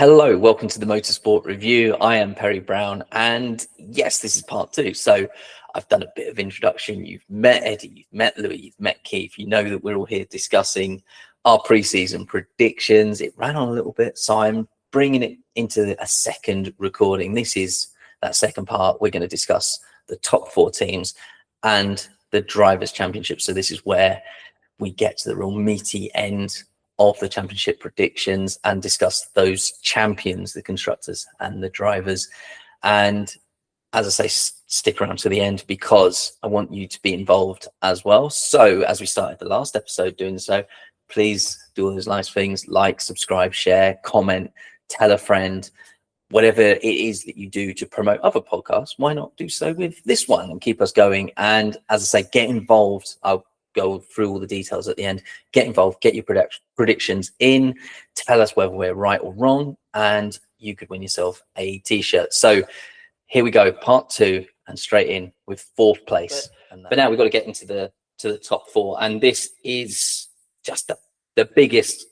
Hello, welcome to the Motorsport Review. I am Perry Brown, and yes, this is part two. So I've done a bit of introduction. You've met Eddie, you've met Louis, you've met Keith. You know that we're all here discussing our pre-season predictions. It ran on a little bit, so I'm bringing it into a second recording. This is that second part. We're going to discuss the top four teams and the Drivers' Championship. So this is where we get to the real meaty end of the championship predictions and discuss those champions, the constructors and the drivers. And as I say, stick around to the end because I want you to be involved as well. So as we started the last episode doing so, please do all those nice things: like, subscribe, share, comment, tell a friend. Whatever it is that you do to promote other podcasts, why not do so with this one and keep us going? And as I say, get involved. I'll go through all the details at the end. Get involved, get your predictions in, tell us whether we're right or wrong, and you could win yourself a t-shirt. So here we go, part two, and straight in with fourth place. But now we've got to get into the top four, and this is just the biggest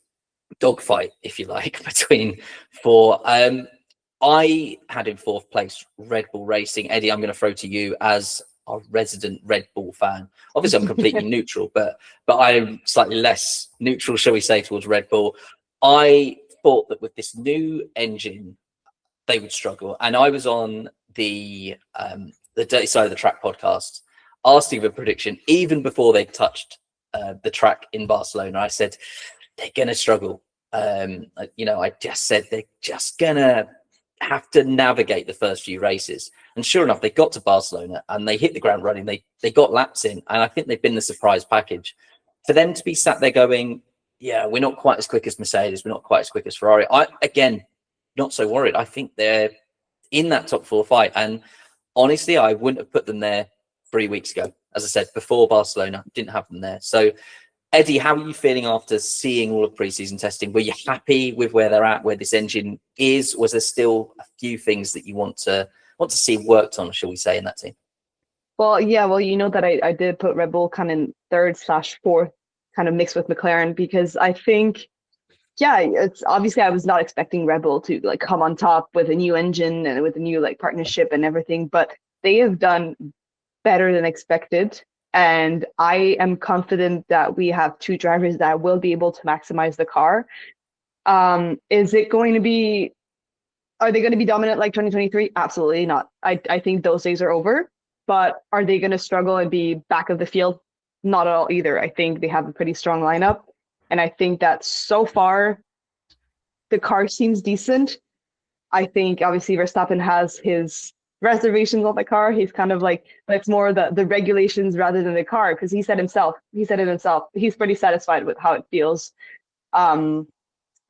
dogfight, if you like, between four. I had in fourth place Red Bull Racing. Eddie, I'm going to throw to you as our resident Red Bull fan. Obviously, I'm completely neutral, but I'm slightly less neutral, shall we say, towards Red Bull. I thought that with this new engine, they would struggle. And I was on the Dirty Side of the Track podcast, asking a prediction even before they touched the track in Barcelona. I said they're going to struggle. I just said they're just going to have to navigate the first few races. And sure enough, they got to Barcelona and they hit the ground running. They got laps in, and I think they've been the surprise package. For them to be sat there going, yeah, we're not quite as quick as Mercedes, we're not quite as quick as Ferrari. Again, not so worried. I think they're in that top four fight. And honestly, I wouldn't have put them there 3 weeks ago. As I said, before Barcelona, didn't have them there. So Eddie, how are you feeling after seeing all of pre-season testing? Were you happy with where they're at, where this engine is? Was there still a few things that you want to see worked on, shall we say, in that team? Well, you know that I did put Red Bull kind of in third/fourth, kind of mixed with McLaren, because I think, it's obviously I was not expecting Red Bull to like come on top with a new engine and with a new like partnership and everything, but they have done better than expected. And I am confident that we have two drivers that will be able to maximize the car. Are they going to be dominant like 2023? Absolutely not. I think those days are over. But are they going to struggle and be back of the field? Not at all either. I think they have a pretty strong lineup. And I think that so far, the car seems decent. I think obviously Verstappen has his reservations on the car. He's kind of like, it's more the regulations rather than the car, because he said it himself, he's pretty satisfied with how it feels. And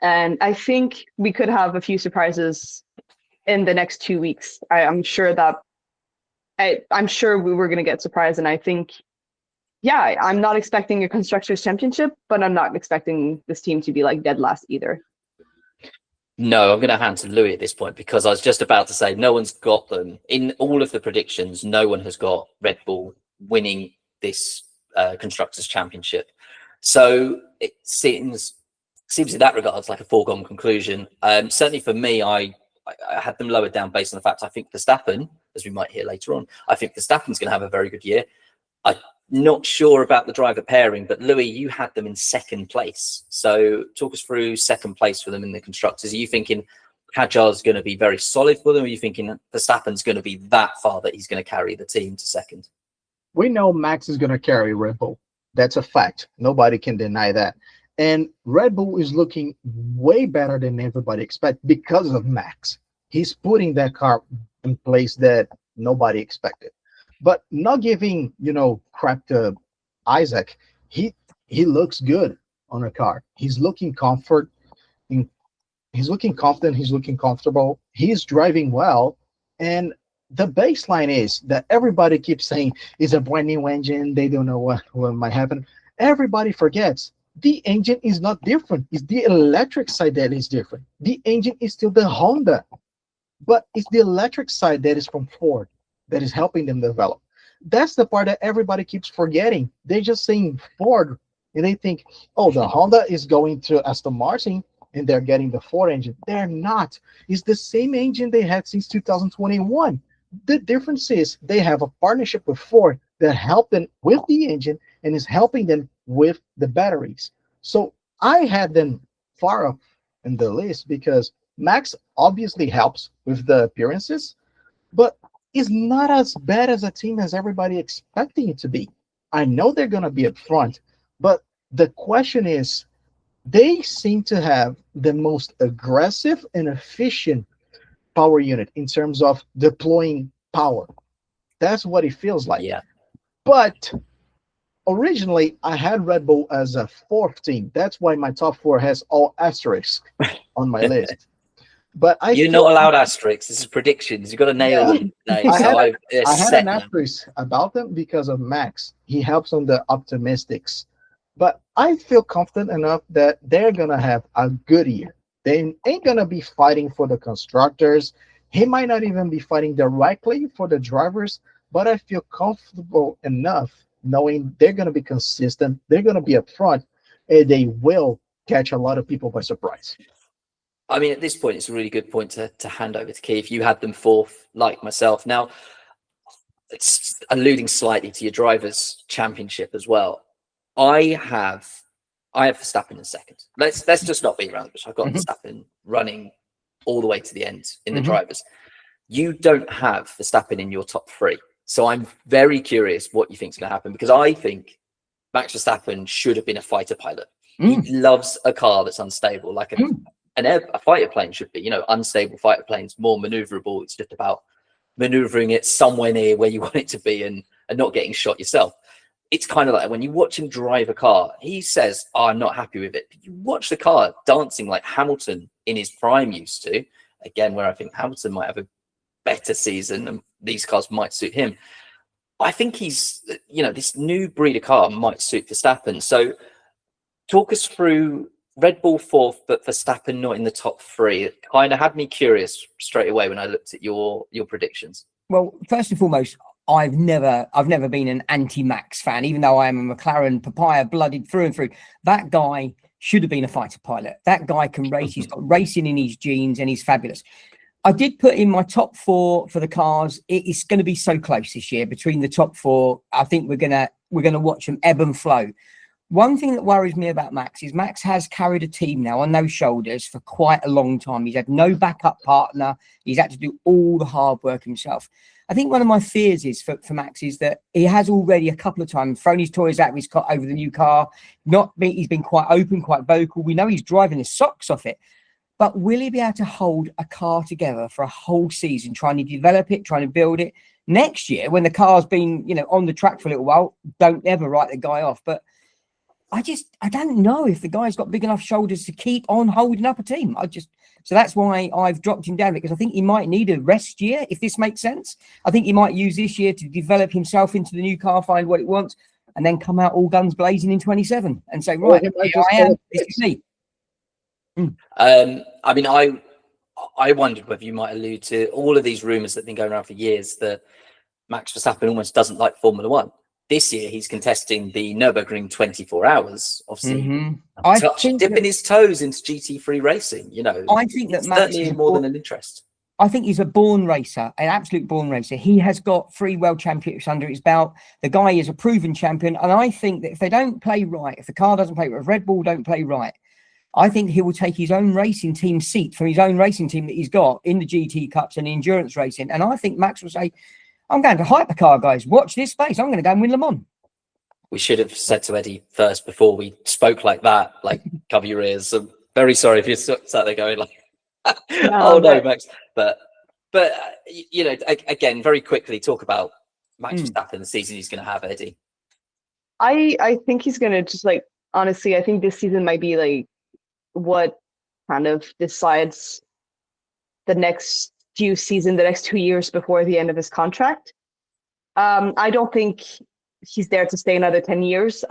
I think we could have a few surprises in the next 2 weeks. I'm sure we were going to get surprised. And I think, I'm not expecting a Constructors Championship, but I'm not expecting this team to be like dead last either. No, I'm going to hand to Louis at this point, because I was just about to say no one's got them. In all of the predictions, no one has got Red Bull winning this Constructors Championship. So it seems in that regards like a foregone conclusion. Certainly for me, I had them lowered down based on the fact I think Verstappen, as we might hear later on, I think Verstappen's going to have a very good year. I'm not sure about the driver pairing, but Louis, you had them in second place. So talk us through second place for them in the Constructors. Are you thinking Hadjar's going to be very solid for them? Or are you thinking Verstappen's going to be that far that he's going to carry the team to second? We know Max is going to carry Red Bull. That's a fact. Nobody can deny that. And Red Bull is looking way better than everybody expected because of Max. He's putting that car in place that nobody expected. But not giving, crap to Isaac, he looks good on a car. He's looking confident. He's looking comfortable. He's driving well. And the baseline is that everybody keeps saying it's a brand new engine. They don't know what might happen. Everybody forgets the engine is not different. It's the electric side that is different. The engine is still the Honda, but it's the electric side that is from Ford that is helping them develop. That's the part that everybody keeps forgetting. They're just saying Ford, and they think, oh, the Honda is going to Aston Martin. and they're getting the Ford engine. They're not. It's the same engine they had since 2021. The difference is they have a partnership with Ford that helped them with the engine and is helping them with the batteries. So I had them far up in the list because Max obviously helps with the appearances, but is not as bad as a team as everybody expecting it to be. I know they're going to be up front, but the question is, they seem to have the most aggressive and efficient power unit in terms of deploying power. That's what it feels like. Yeah. But originally, I had Red Bull as a fourth team. That's why my top four has all asterisks on my list. But You're not allowed asterisks. This is predictions. You've got to nail them today. I had an asterisk about them because of Max. He helps on the optimistics. But I feel confident enough that they're going to have a good year. They ain't going to be fighting for the constructors. He might not even be fighting directly for the drivers, but I feel comfortable enough knowing they're going to be consistent. They're going to be up front, and they will catch a lot of people by surprise. I mean, at this point, it's a really good point to hand over to Key. If you had them fourth, like myself. Now, it's alluding slightly to your drivers' championship as well. I have Verstappen in second. Let's just not beat around the bush. I've got Verstappen running all the way to the end in the drivers. You don't have Verstappen in your top three. So I'm very curious what you think is going to happen, because I think Max Verstappen should have been a fighter pilot. He loves a car that's unstable, like a fighter plane should be. You know, unstable fighter planes, more maneuverable. It's just about maneuvering it somewhere near where you want it to be and not getting shot yourself. It's kind of like when you watch him drive a car, he says, oh, I'm not happy with it. But you watch the car dancing like Hamilton in his prime used to, again, where I think Hamilton might have a better season and these cars might suit him. I think he's, this new breed of car might suit Verstappen. So talk us through Red Bull fourth, but Verstappen not in the top three. It kind of had me curious straight away when I looked at your predictions. Well, first and foremost, I've never been an anti-Max fan, even though I am a McLaren papaya blooded through and through. That guy should have been a fighter pilot. That guy can race. He's got racing in his genes and he's fabulous. I did put in my top four for the cars. It's going to be so close this year between the top four. I think we're gonna watch them ebb and flow. One thing that worries me about Max is Max has carried a team now on those shoulders for quite a long time. He's had no backup partner. He's had to do all the hard work himself. I think one of my fears is for Max is that he has already a couple of times thrown his toys out of his car over the new car. He's been quite open, quite vocal. We know he's driving his socks off it. But will he be able to hold a car together for a whole season, trying to develop it, trying to build it? Next year, when the car's been, on the track for a little while, don't ever write the guy off. But I don't know if the guy's got big enough shoulders to keep on holding up a team. So that's why I've dropped him down, because I think he might need a rest year, if this makes sense. I think he might use this year to develop himself into the new car, find what it wants, and then come out all guns blazing in 27 and say, right, here I am, this is me. I mean, I wondered whether you might allude to all of these rumors that have been going around for years that Max Verstappen almost doesn't like Formula One. This year, he's contesting the Nürburgring 24 hours, obviously, dipping his toes into GT3 racing. I think that Max is more than an interest. I think he's a born racer, an absolute born racer. He has got 3 world championships under his belt. The guy is a proven champion. And I think that if they don't play right, if the car doesn't play right, if Red Bull don't play right, I think he will take his own racing team seat from his own racing team that he's got in the GT Cups and the endurance racing. And I think Max will say, I'm going to hypercar, guys. Watch this space. I'm going to go and win Le Mans. We should have said to Eddie first before we spoke like that, like, cover your ears. I'm very sorry if you're sat there going like, oh no, Max. But again, very quickly talk about Max Verstappen, the season he's going to have, Eddie. I think he's going to just honestly, I think this season might be what kind of decides the next few seasons, the next 2 years before the end of his contract. I don't think he's there to stay another 10 years.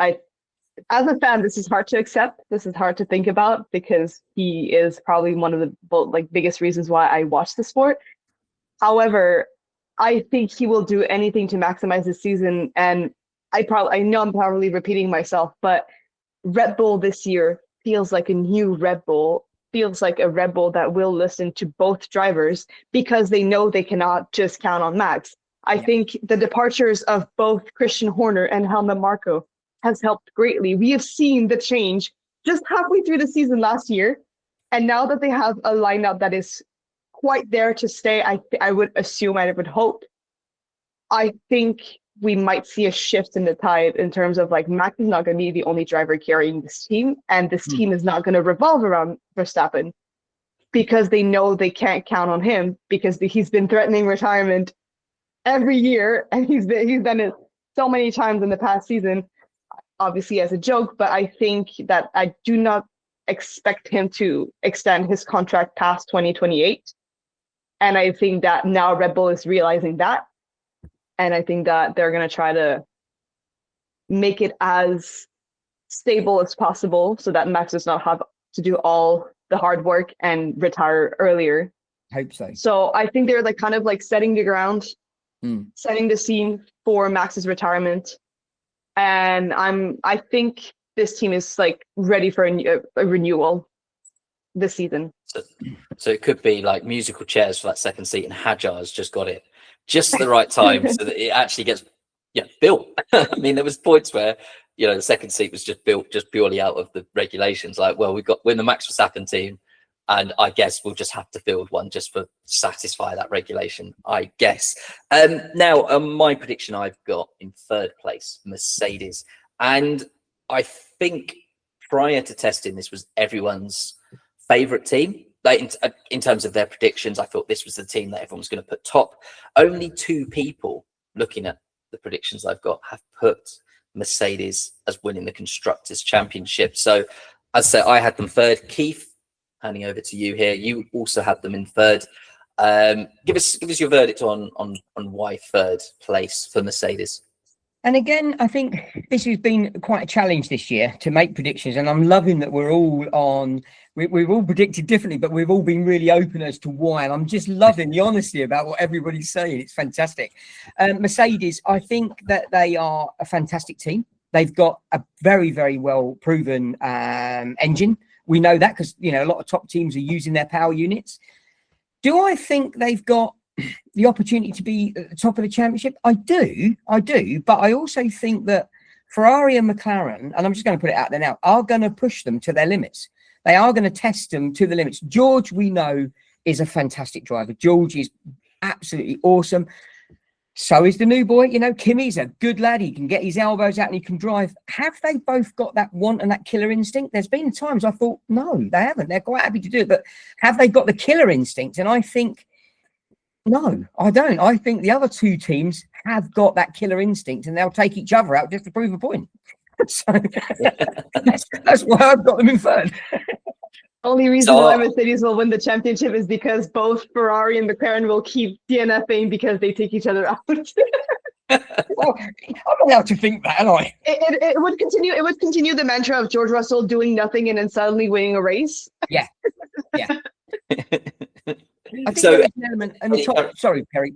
As a fan, this is hard to accept. This is hard to think about, because he is probably one of the biggest reasons why I watch the sport. However, I think he will do anything to maximize the season. And I know I'm probably repeating myself, but Red Bull this year feels like a new Red Bull feels like a Red Bull that will listen to both drivers because they know they cannot just count on Max. I think the departures of both Christian Horner and Helmut Marko has helped greatly. We have seen the change just halfway through the season last year. And now that they have a lineup that is quite there to stay, I would assume, I would hope, I think we might see a shift in the tide in terms of like Max is not going to be the only driver carrying this team, and this team is not going to revolve around Verstappen because they know they can't count on him because he's been threatening retirement every year, and he's done it so many times in the past season, obviously as a joke. But I think that I do not expect him to extend his contract past 2028, and I think that now Red Bull is realizing that. And I think that they're going to try to make it as stable as possible so that Max does not have to do all the hard work and retire earlier. Hope so. So I think they're like kind of like setting the ground, setting the scene for Max's retirement. And I think this team is like ready for a renewal this season. So it could be like musical chairs for that second seat, and Hajar's just got it just the right time so that it actually gets built. I mean, there was points where the second seat was just built just purely out of the regulations. Like, well, we're in the Max Verstappen team, and I guess we'll just have to build one just for satisfy that regulation, I guess. Now, my prediction I've got in third place, Mercedes, and I think prior to testing, this was everyone's favorite team. Like in terms of their predictions, I thought this was the team that everyone was going to put top. Only 2 people looking at the predictions I've got have put Mercedes as winning the Constructors Championship. So as I say, I had them third. Keith, handing over to you here. You also had them in third. Give us your verdict on why third place for Mercedes. And again, I think this has been quite a challenge this year to make predictions, and I'm loving that we're all on. We've all predicted differently, but we've all been really open as to why. And I'm just loving the honesty about what everybody's saying. It's fantastic. Mercedes, I think that they are a fantastic team. They've got a very, very well proven engine. We know that because a lot of top teams are using their power units. Do I think they've got the opportunity to be at the top of the championship? I do, but I also think that Ferrari and McLaren, and I'm just going to put it out there now, are going to push them to their limits. They are going to test them to the limits. George, we know, is a fantastic driver. George is absolutely awesome. So is the new boy. Kimi's a good lad. He can get his elbows out and he can drive. Have they both got that want and that killer instinct? There's been times I thought, no, they haven't. They're quite happy to do it. But have they got the killer instinct? And I think, no, I don't. I think the other 2 teams have got that killer instinct and they'll take each other out just to prove a point. So that's why I've got them in third. Only reason why Mercedes will win the championship is because both Ferrari and McLaren will keep DNFing because they take each other out. Well, I'm allowed to think that, am I? It would continue. It would continue the mantra of George Russell doing nothing and then suddenly winning a race. Yeah. I think there is an element in the top. Sorry, Perry.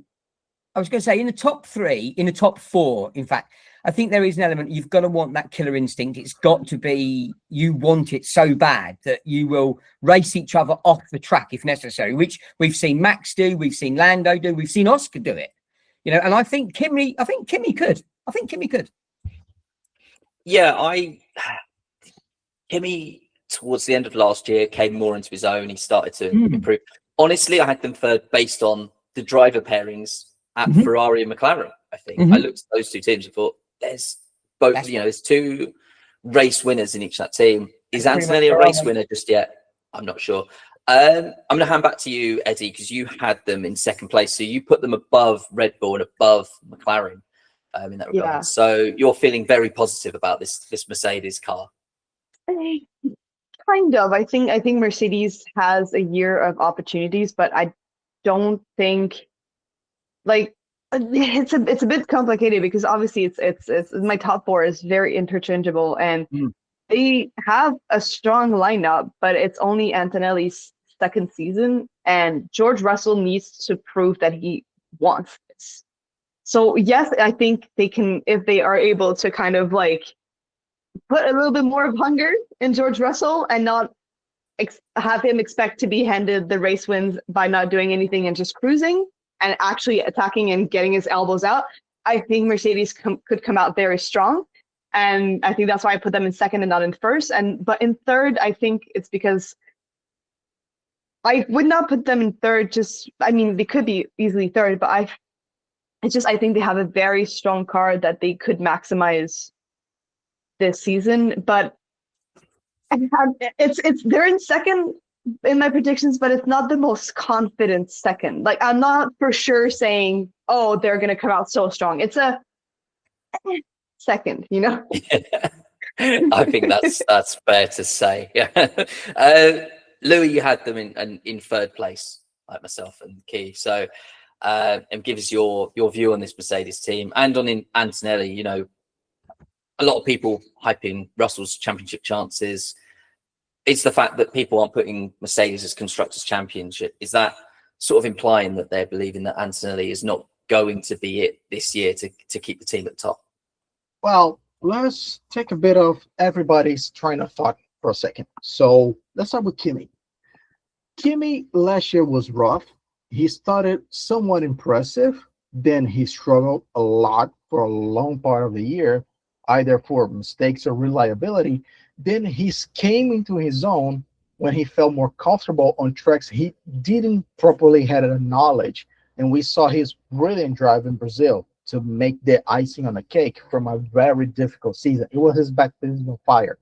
I was going to say in the top 3, in the top 4, in fact, I think there is an element. You've got to want that killer instinct. It's got to be, you want it so bad that you will race each other off the track if necessary, which we've seen Max do, we've seen Lando do, we've seen Oscar do it. And I think Kimi could. Yeah, Kimi towards the end of last year came more into his own. He started to improve. Honestly, I had them third based on the driver pairings at Ferrari and McLaren. I think I looked at those 2 teams and thought, there's both. There's 2 race winners in each of that team. Is Antonelli a race winner just yet? I'm not sure. I'm going to hand back to you, Eddie, because you had them in second place. So you put them above Red Bull and above McLaren in that regard. Yeah. So you're feeling very positive about this Mercedes car. Kind of. I think Mercedes has a year of opportunities, but I don't think it's a bit complicated because obviously it's my top 4 is very interchangeable and they have a strong lineup, but it's only Antonelli's second season and George Russell needs to prove that he wants this. So yes, I think they can, if they are able to kind of like put a little bit more of hunger in George Russell and not have him expect to be handed the race wins by not doing anything and just cruising and actually attacking and getting his elbows out, I think Mercedes could come out very strong. And I think that's why I put them in second and not in first. But in third, I think it's because I would not put them in third. They could be easily third, but I think they have a very strong car that they could maximize this season. But they're in second in my predictions, but it's not the most confident second. Like, I'm not for sure saying, oh, they're going to come out so strong. It's a second, I think that's fair to say. Louis, you had them in third place, like myself and Key. So, and give us your view on this Mercedes team and on Antonelli. A lot of people hyping Russell's championship chances. It's the fact that people aren't putting Mercedes as Constructors Championship. Is that sort of implying that they're believing that Antonelli is not going to be it this year to keep the team at the top? Well, let's take a bit of everybody's train of thought for a second. So let's start with Kimi. Kimi last year was rough. He started somewhat impressive. Then he struggled a lot for a long part of the year, either for mistakes or reliability. Then he came into his own when he felt more comfortable on tracks he didn't properly have the knowledge. And we saw his brilliant drive in Brazil to make the icing on the cake from a very difficult season. It was his baptism of fire.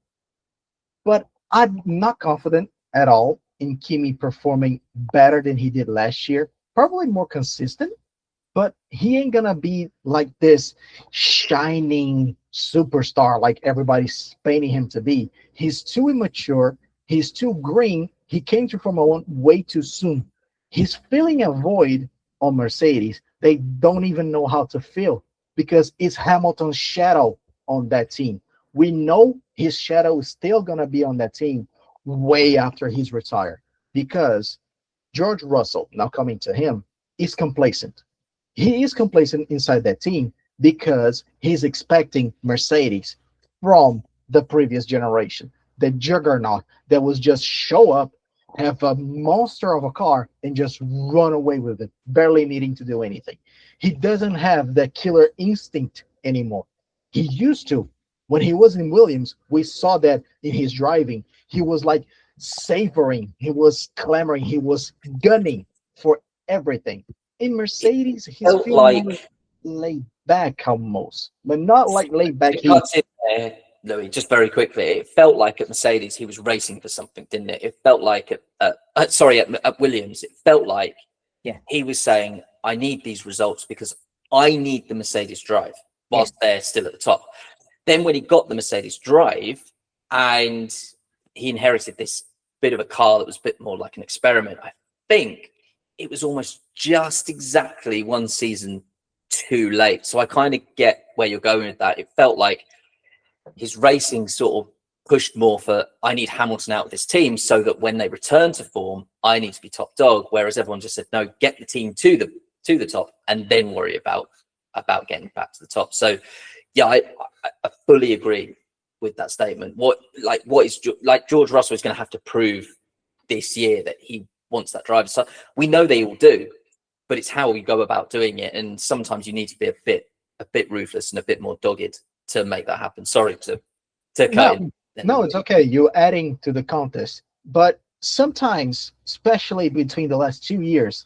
But I'm not confident at all in Kimi performing better than he did last year. Probably more consistent, but he ain't gonna be like this shining superstar like everybody's painting him to be. He's too immature. He's too green. He came to Formula One way too soon. He's filling a void on Mercedes they don't even know how to fill because it's Hamilton's shadow on that team. We know his shadow is still gonna be on that team way after he's retired because George Russell, now coming to him, is complacent. He is complacent inside that team because he's expecting Mercedes from the previous generation, the juggernaut that was just show up, have a monster of a car, and just run away with it, barely needing to do anything. He doesn't have that killer instinct anymore. He used to. When he was in Williams, we saw that in his driving. He was like savoring, he was clamoring, he was gunning for everything. In Mercedes, he's Felt feeling like laid back almost, but not like laid back. it cuts in there, Louis, just very quickly. It felt like at Mercedes he was racing for something, didn't it? It felt like at Williams, it felt like he was saying, I need these results because I need the Mercedes drive whilst they're still at the top. Then when he got the Mercedes drive and he inherited this bit of a car that was a bit more like an experiment, I think it was almost just exactly one season too late. So I kind of get where you're going with that. It felt like his racing sort of pushed more for, I need Hamilton out of this team so that when they return to form, I need to be top dog. Whereas everyone just said, no, get the team to the top and then worry about getting back to the top. So yeah, I fully agree with that statement. George Russell is going to have to prove this year that he wants that driver. So we know they all do, but it's how we go about doing it. And sometimes you need to be a bit ruthless and a bit more dogged to make that happen. Sorry to cut in. No, it's okay. You're adding to the contest. But sometimes, especially between the last 2 years,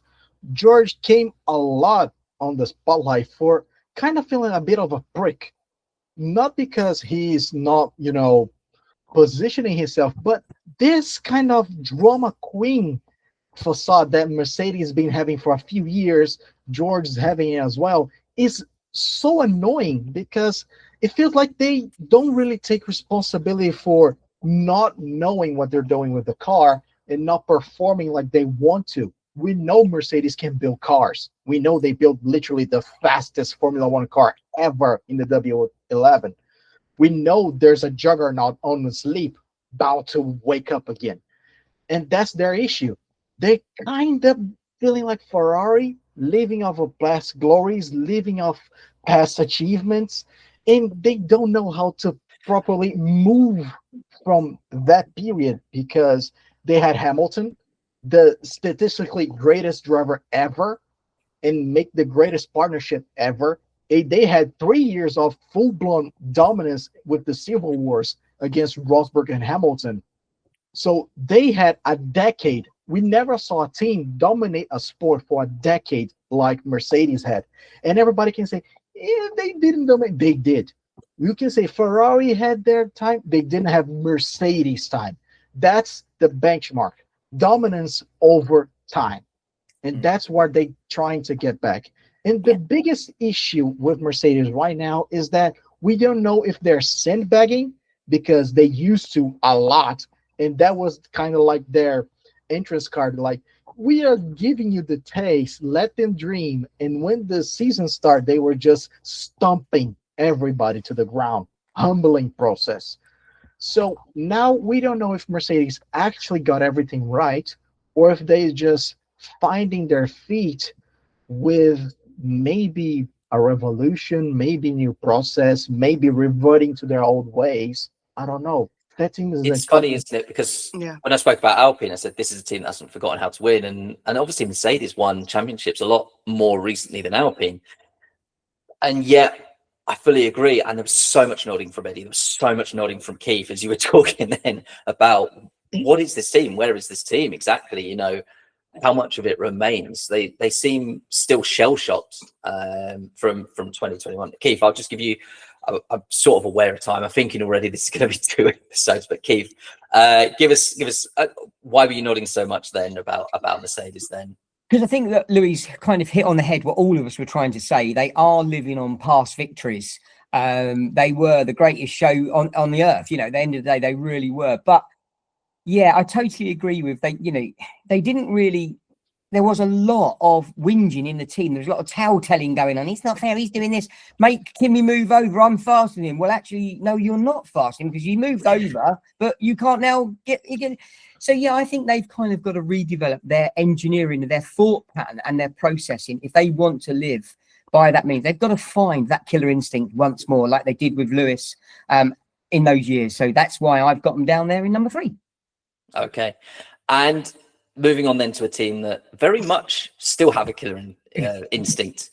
George came a lot on the spotlight for kind of feeling a bit of a prick. Not because he's not, positioning himself, but this kind of drama queen facade that Mercedes has been having for a few years, George is having it as well, is so annoying because it feels like they don't really take responsibility for not knowing what they're doing with the car and not performing like they want to. We know Mercedes can build cars. We know they built literally the fastest Formula One car ever in the W11. We know there's a juggernaut on sleep bound to wake up again. And that's their issue. They kind of feeling like Ferrari, living off of past glories, living off past achievements, and they don't know how to properly move from that period because They had Hamilton, the statistically greatest driver ever, and make the greatest partnership ever. They had 3 years of full-blown dominance with the Civil Wars against Rosberg and Hamilton. So they had a decade. We never saw a team dominate a sport for a decade like Mercedes had. And everybody can say, yeah, they didn't dominate. They did. You can say Ferrari had their time. They didn't have Mercedes time. That's the benchmark. Dominance over time. And that's what they're trying to get back. And the biggest issue with Mercedes right now is that we don't know if they're sandbagging because they used to a lot. And that was kind of like their entrance card. Like, we are giving you the taste, let them dream. And when the season started, they were just stomping everybody to the ground. Humbling process. So now we don't know if Mercedes actually got everything right or if they just finding their feet with maybe a revolution, maybe new process, maybe reverting to their old ways. I don't know. That team is it's funny, isn't it? Because when I spoke about Alpine, I said this is a team that hasn't forgotten how to win, and obviously Mercedes won championships a lot more recently than Alpine, and yet I fully agree. And there was so much nodding from Eddie, there was so much nodding from Keith as you were talking then about what is this team, where is this team exactly? You know, how much of it remains? They seem still shell shocked from 2021. Keith, I'll just give you. I'm sort of aware of time. I'm thinking already this is going to be 2 episodes. But Keith, give us. Why were you nodding so much then about Mercedes then? Because I think that Louis kind of hit on the head what all of us were trying to say. They are living on past victories. They were the greatest show on the earth. You know, at the end of the day, they really were. But yeah, I totally agree with they. You know, they didn't really. There was a lot of whinging in the team. There was a lot of tail-telling going on. It's not fair. He's doing this. Make Kimi move over. I'm faster than him. Well, actually, no, you're not faster because you moved over, but you can't now get. So, yeah, I think they've kind of got to redevelop their engineering, their thought pattern and their processing. If they want to live by that means, they've got to find that killer instinct once more, like they did with Lewis in those years. So that's why I've got them down there in number 3. Okay. And moving on then to a team that very much still have a killer instinct.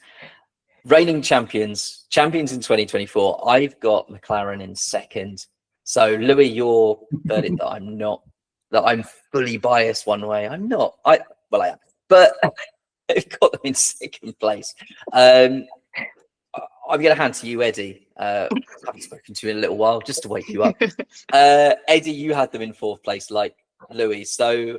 Reigning champions in 2024. I've got McLaren in 2nd. So Louis, your verdict that I'm fully biased one way. I'm not. I am. But I've got them in 2nd place. I'm going to hand to you, Eddie. I haven't spoken to you in a little while, just to wake you up. Eddie, you had them in 4th place like Louis. So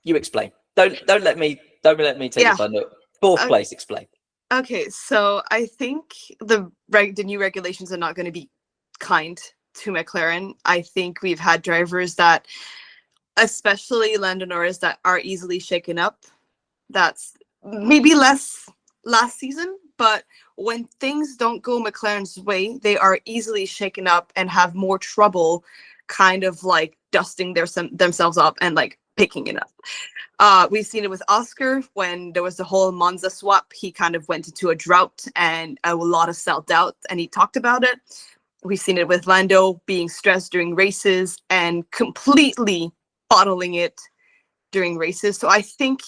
you explain. Don't let me take the thunder. 4th place, explain. Okay, so I think the new regulations are not going to be kind to McLaren. I think we've had drivers that, especially Lando Norris, that are easily shaken up. That's maybe less last season, but when things don't go McLaren's way, they are easily shaken up and have more trouble kind of like dusting themselves up and like picking it up. We've seen it with Oscar when there was the whole Monza swap. He kind of went into a drought and a lot of self-doubt, and he talked about it. We've seen it with Lando being stressed during races and completely bottling it during races. So I think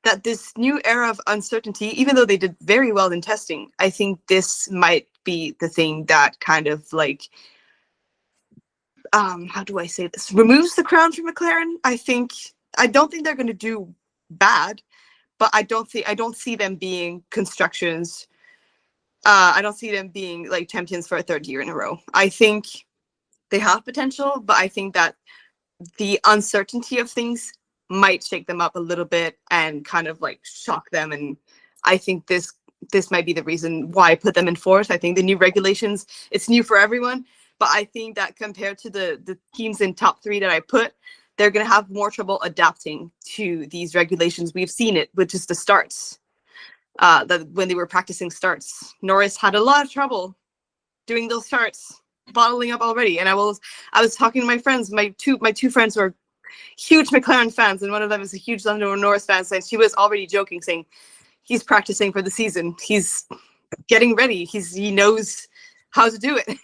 that this new era of uncertainty, even though they did very well in testing, I think this might be the thing that kind of like, how do I say this? Removes the crown from McLaren. I don't think they're going to do bad, but I don't see them being constructions. I don't see them being like champions for a 3rd year in a row. I think they have potential, but I think that the uncertainty of things might shake them up a little bit and kind of like shock them. And I think this might be the reason why I put them in 4th. I think the new regulations, it's new for everyone. But I think that compared to the teams in top 3 that I put, they're going to have more trouble adapting to these regulations. We've seen it with just the starts. When they were practicing starts, Norris had a lot of trouble doing those starts, bottling up already. And I was talking to my friends. My two friends were huge McLaren fans, and one of them is a huge Lando Norris fan. So she was already joking, saying he's practicing for the season. He's getting ready. He knows how to do it.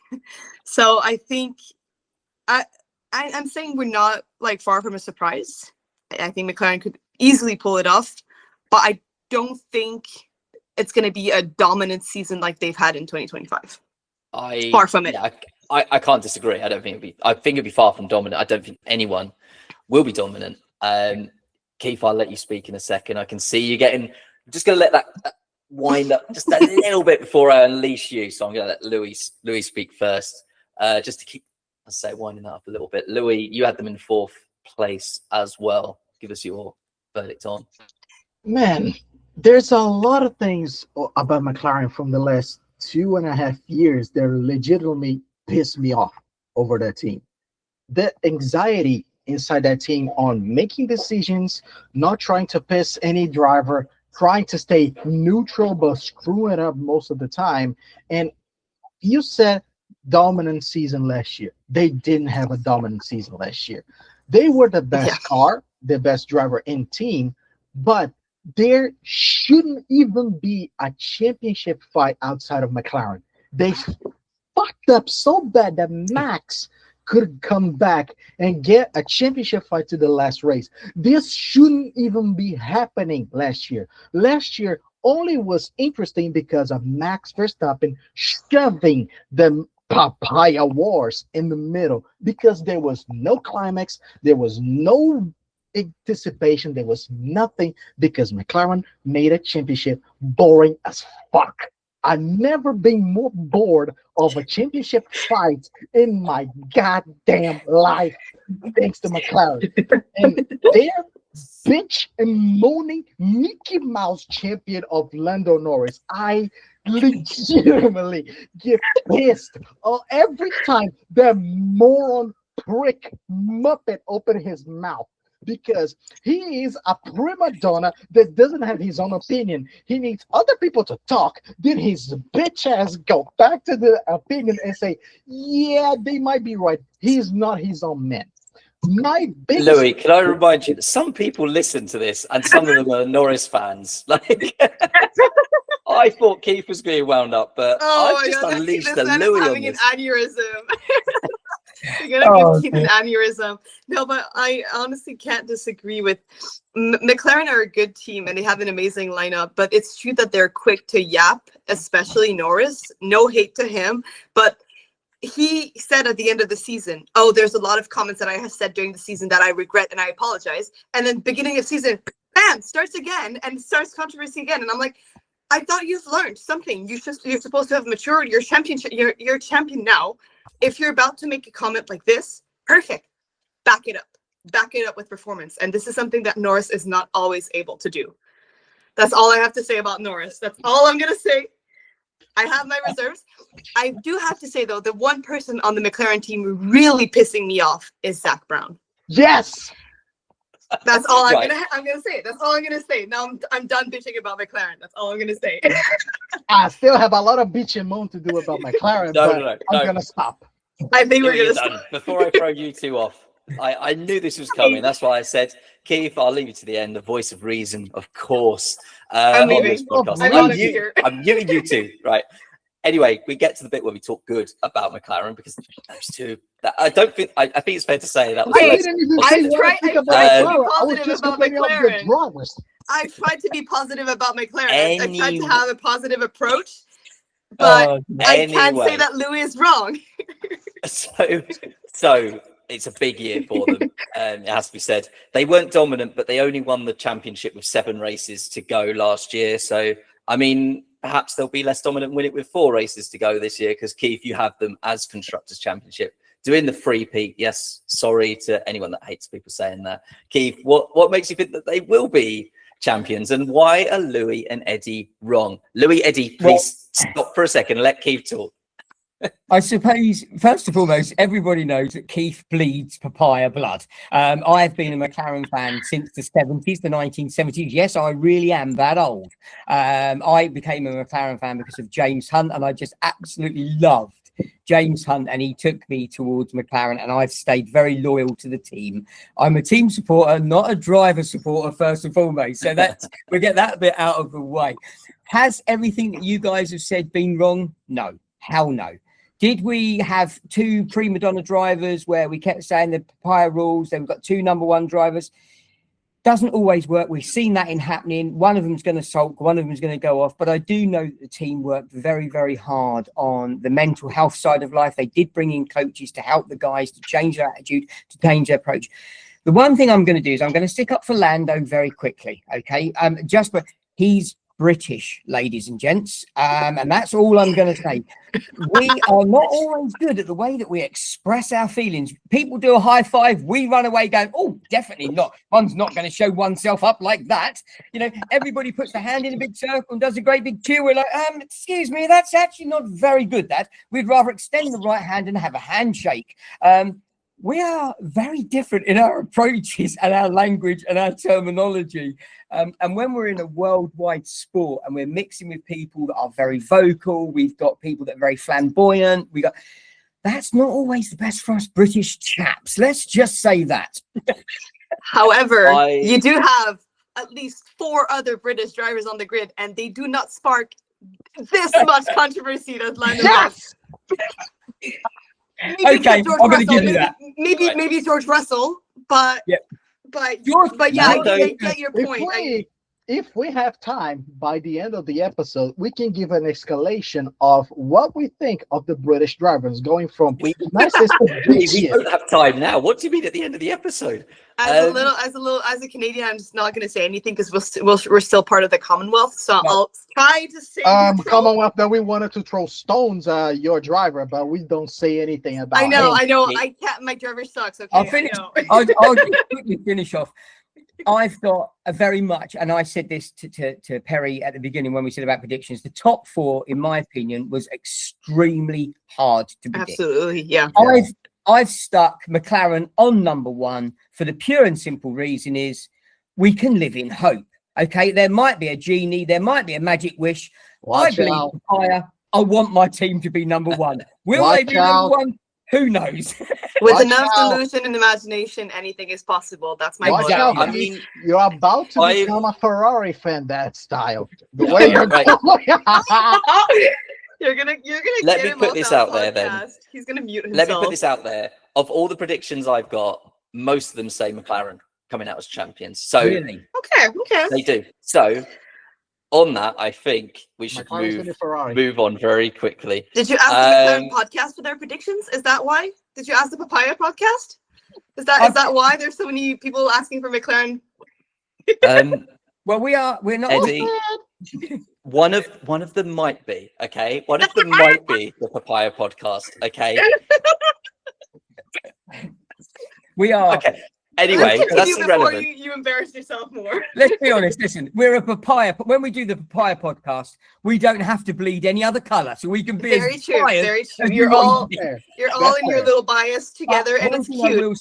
So I think I'm saying we're not like far from a surprise. I think McLaren could easily pull it off, but I don't think it's going to be a dominant season like they've had in 2025. Far from it. Yeah, I can't disagree. I think it'd be far from dominant. I don't think anyone will be dominant. Keith, I'll let you speak in a second. I can see you getting. I'm just going to let that wind up just a little bit before I unleash you. So I'm going to let Louis speak first, just to keep, I say, winding that up a little bit. Louis, you had them in 4th place as well. Give us your verdict on. Man, there's a lot of things about McLaren from the last 2.5 years that legitimately pissed me off over that team. The anxiety inside that team on making decisions, not trying to piss any driver, trying to stay neutral but screwing up most of the time. And you said dominant season last year. They didn't have a dominant season last year. They were the best car, the best driver in team, but there shouldn't even be a championship fight outside of McLaren. They fucked up so bad that Max could come back and get a championship fight to the last race. This shouldn't even be happening last year. Last year only was interesting because of Max Verstappen shoving the papaya wars in the middle, because there was no climax, there was no anticipation, there was nothing, because McLaren made a championship boring as fuck. I've never been more bored of a championship fight in my goddamn life, thanks to McLaren. And their bitch and moaning Mickey Mouse champion of Lando Norris, I legitimately get pissed every time that moron prick muppet open his mouth, because he is a prima donna that doesn't have his own opinion. He needs other people to talk, then his bitch ass go back to the opinion and say, yeah, they might be right. He's not his own man. Louis, can I remind you that some people listen to this and some of them are Norris fans? Like, I thought Keith was being wound up, but I've just unleashed the Louis on this. An aneurysm. You're gonna give Keith an aneurysm. No, but I honestly can't disagree with McLaren are a good team and they have an amazing lineup, but it's true that they're quick to yap, especially Norris. No hate to him, but he said at the end of the season, oh, there's a lot of comments that I have said during the season that I regret and I apologize. And then beginning of season, bam, starts again and starts controversy again. And I'm like, I thought you've learned something. You're supposed to have matured. You're championship. You're champion now. If you're about to make a comment like this, perfect. Back it up. Back it up with performance. And this is something that Norris is not always able to do. That's all I have to say about Norris. That's all I'm going to say. I have my reserves. I do have to say, though, the one person on the McLaren team really pissing me off is Zach Brown. Yes. That's all I'm gonna say. That's all I'm gonna say. Now I'm done bitching about McLaren. That's all I'm gonna say. I still have a lot of bitch and moan to do about McLaren, but I'm gonna stop. I think we're gonna stop. Before I throw you two off, I knew this was coming. That's why I said, Keith, I'll leave you to the end. The voice of reason, of course. I'm leaving. I'm muting you two. Right. Anyway, we get to the bit where we talk good about McLaren, because those two. I think it's fair to say that was. I've tried to be positive about McLaren. I tried to have a positive approach, but I can't say that Louis is wrong. So it's a big year for them. It has to be said. They weren't dominant, but they only won the championship with 7 races to go last year. So, I mean, perhaps they'll be less dominant and win it with 4 races to go this year, because, Keith, you have them as Constructors Championship. Doing the three-peat, yes, sorry to anyone that hates people saying that. Keith, what makes you think that they will be champions, and why are Louis and Eddie wrong? Louis, Eddie, please stop for a second and let Keith talk. I suppose, first and foremost, everybody knows that Keith bleeds papaya blood. I've been a McLaren fan since the 70s, the 1970s. Yes, I really am that old. I became a McLaren fan because of James Hunt, and I just absolutely loved James Hunt, and he took me towards McLaren, and I've stayed very loyal to the team. I'm a team supporter, not a driver supporter, first and foremost. So we get that bit out of the way. Has everything that you guys have said been wrong? No. Hell no. Did we have two prima donna drivers where we kept saying the papaya rules, then we've got two number one drivers? Doesn't always work. We've seen that in happening. One of them's going to sulk, one of them's going to go off. But I do know that the team worked very, very hard on the mental health side of life. They did bring in coaches to help the guys to change their attitude, to change their approach. The one thing I'm going to do is I'm going to stick up for Lando very quickly. Okay. Just for he's British, ladies and gents. And that's all I'm going to say. We are not always good at the way that we express our feelings. People do a high five. We run away going, oh, definitely not. One's not going to show oneself up like that. You know, everybody puts their hand in a big circle and does a great big cheer. We're like, excuse me, that's actually not very good. That we'd rather extend the right hand and have a handshake. We are very different in our approaches and our language and our terminology. And when we're in a worldwide sport and we're mixing with people that are very vocal, we've got people that are very flamboyant. That's not always the best for us British chaps. Let's just say that. However, you do have at least 4 other British drivers on the grid, and they do not spark this much controversy as Lando does. Maybe Okay, I'm going to give you that. Maybe George Russell, but yeah. But George, yeah, I get your point. If we have time by the end of the episode, we can give an escalation of what we think of the British drivers going from we don't have time now. What do you mean at the end of the episode? As a Canadian, I'm just not going to say anything because we're still part of the Commonwealth. So I'll try to say Commonwealth that we wanted to throw stones at your driver, but we don't say anything about. I know. I can't. My driver sucks. Okay, I'll finish. I'll quickly finish off. I've got a very much, and I said this to Perry at the beginning when we said about predictions, the top 4, in my opinion, was extremely hard to predict. Absolutely, yeah. I've stuck McLaren on number 1 for the pure and simple reason is we can live in hope. Okay, there might be a genie, there might be a magic wish. I believe fire. I want my team to be number 1. Will they be number 1? Who knows? With enough delusion and imagination, anything is possible. That's my goal. I mean, you're about to become a Ferrari fan. That style, the way you're going. You're gonna. Let me put this out there. Then he's gonna mute himself. Let me put this out there. Of all the predictions I've got, most of them say McLaren coming out as champions. So really? Okay. They do. So on that, I think we should move on very quickly. Did you ask the McLaren podcast for their predictions? Is that why? Did you ask the Papaya podcast? Is that why there's so many people asking for McLaren? Well, we're not. Eddie, one of them might be, okay? One of them might be the Papaya podcast, okay? We are. Okay. Anyway, that's irrelevant. You embarrass yourself more. Let's be honest. Listen, we're a papaya. When we do the Papaya podcast, we don't have to bleed any other color, so we can be very true. Very true. You're all in your little bias together, and it's cute.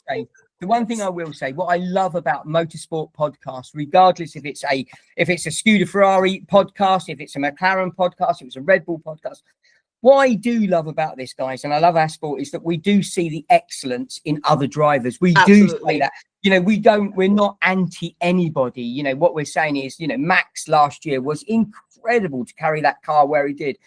The one thing I will say, what I love about Motorsport podcast, regardless if it's a Scuderia Ferrari podcast, if it's a McLaren podcast, if it's a Red Bull podcast. What I do love about this, guys, and I love our sport, is that we do see the excellence in other drivers. We do say that. You know, we're not anti anybody. You know, what we're saying is, you know, Max last year was incredible to carry that car where he did.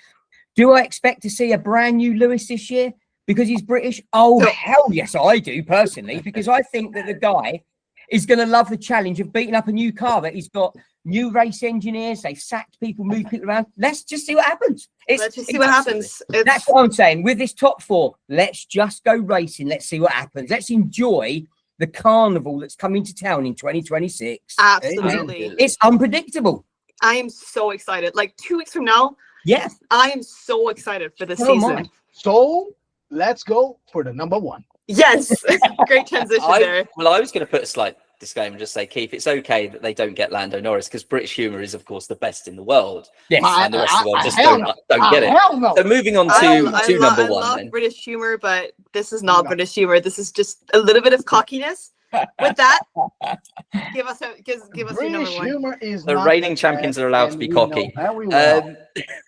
Do I expect to see a brand new Lewis this year because he's British? Oh, hell yes, I do personally, because I think that the guy is going to love the challenge of beating up a new car that he's got new race engineers. They've sacked people, moved people around. Let's just see what happens. Let's just see what happens. That's what I'm saying. With this top 4, let's just go racing. Let's see what happens. Let's enjoy the carnival that's coming to town in 2026. Absolutely. It's unpredictable. I am so excited. Like 2 weeks from now. Yes. I am so excited for this season. So let's go for the number 1. Yes. Great transition there. Well, I was going to put a slight disclaimer and just say, Keith, it's okay that they don't get Lando Norris because British humour is, of course, the best in the world. Yes. And the rest of the world just don't get it. No. So moving on to number 1. I love British humour, but this is not British humour. This is just a little bit of cockiness. With that, give us your number 1. Humor is the reigning champions are allowed to be cocky.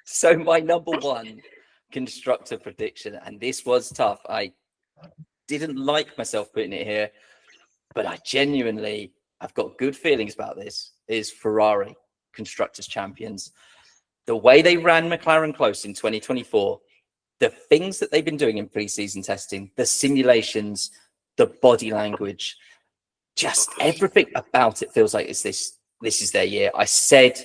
So my number 1 constructor prediction, and this was tough. I didn't like myself putting it here, but I've got good feelings about this, is Ferrari Constructors Champions. The way they ran McLaren close in 2024, the things that they've been doing in pre-season testing, the simulations, the body language, just everything about it feels like this is their year. I said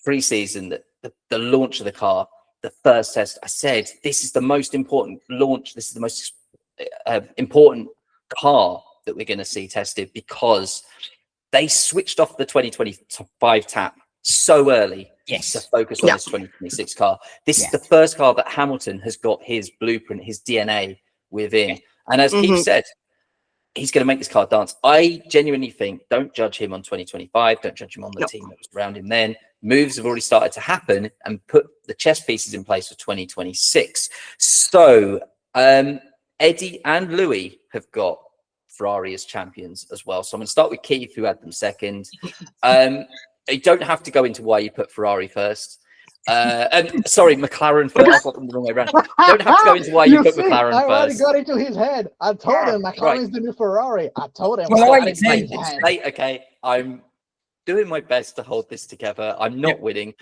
pre-season that the launch of the car, the first test, I said this is the most important launch. This is the most important car that we're going to see tested, because they switched off the 2025 tap so early to focus on this 2026 car. This is the first car that Hamilton has got his blueprint, his DNA within. And as Keith said, he's going to make this car dance. I genuinely think, don't judge him on 2025. Don't judge him on the team that was around him then. Moves have already started to happen and put the chess pieces in place for 2026. So Eddie and Louis have got Ferrari as champions as well. So I'm going to start with Keith, who had them second. You don't have to go into why you put Ferrari first. Sorry, McLaren first. I got them the wrong way around. You don't have to go into why you put McLaren first. I already got into his head. I told him McLaren's the new Ferrari. I told him. Well, okay, I'm doing my best to hold this together. I'm not winning.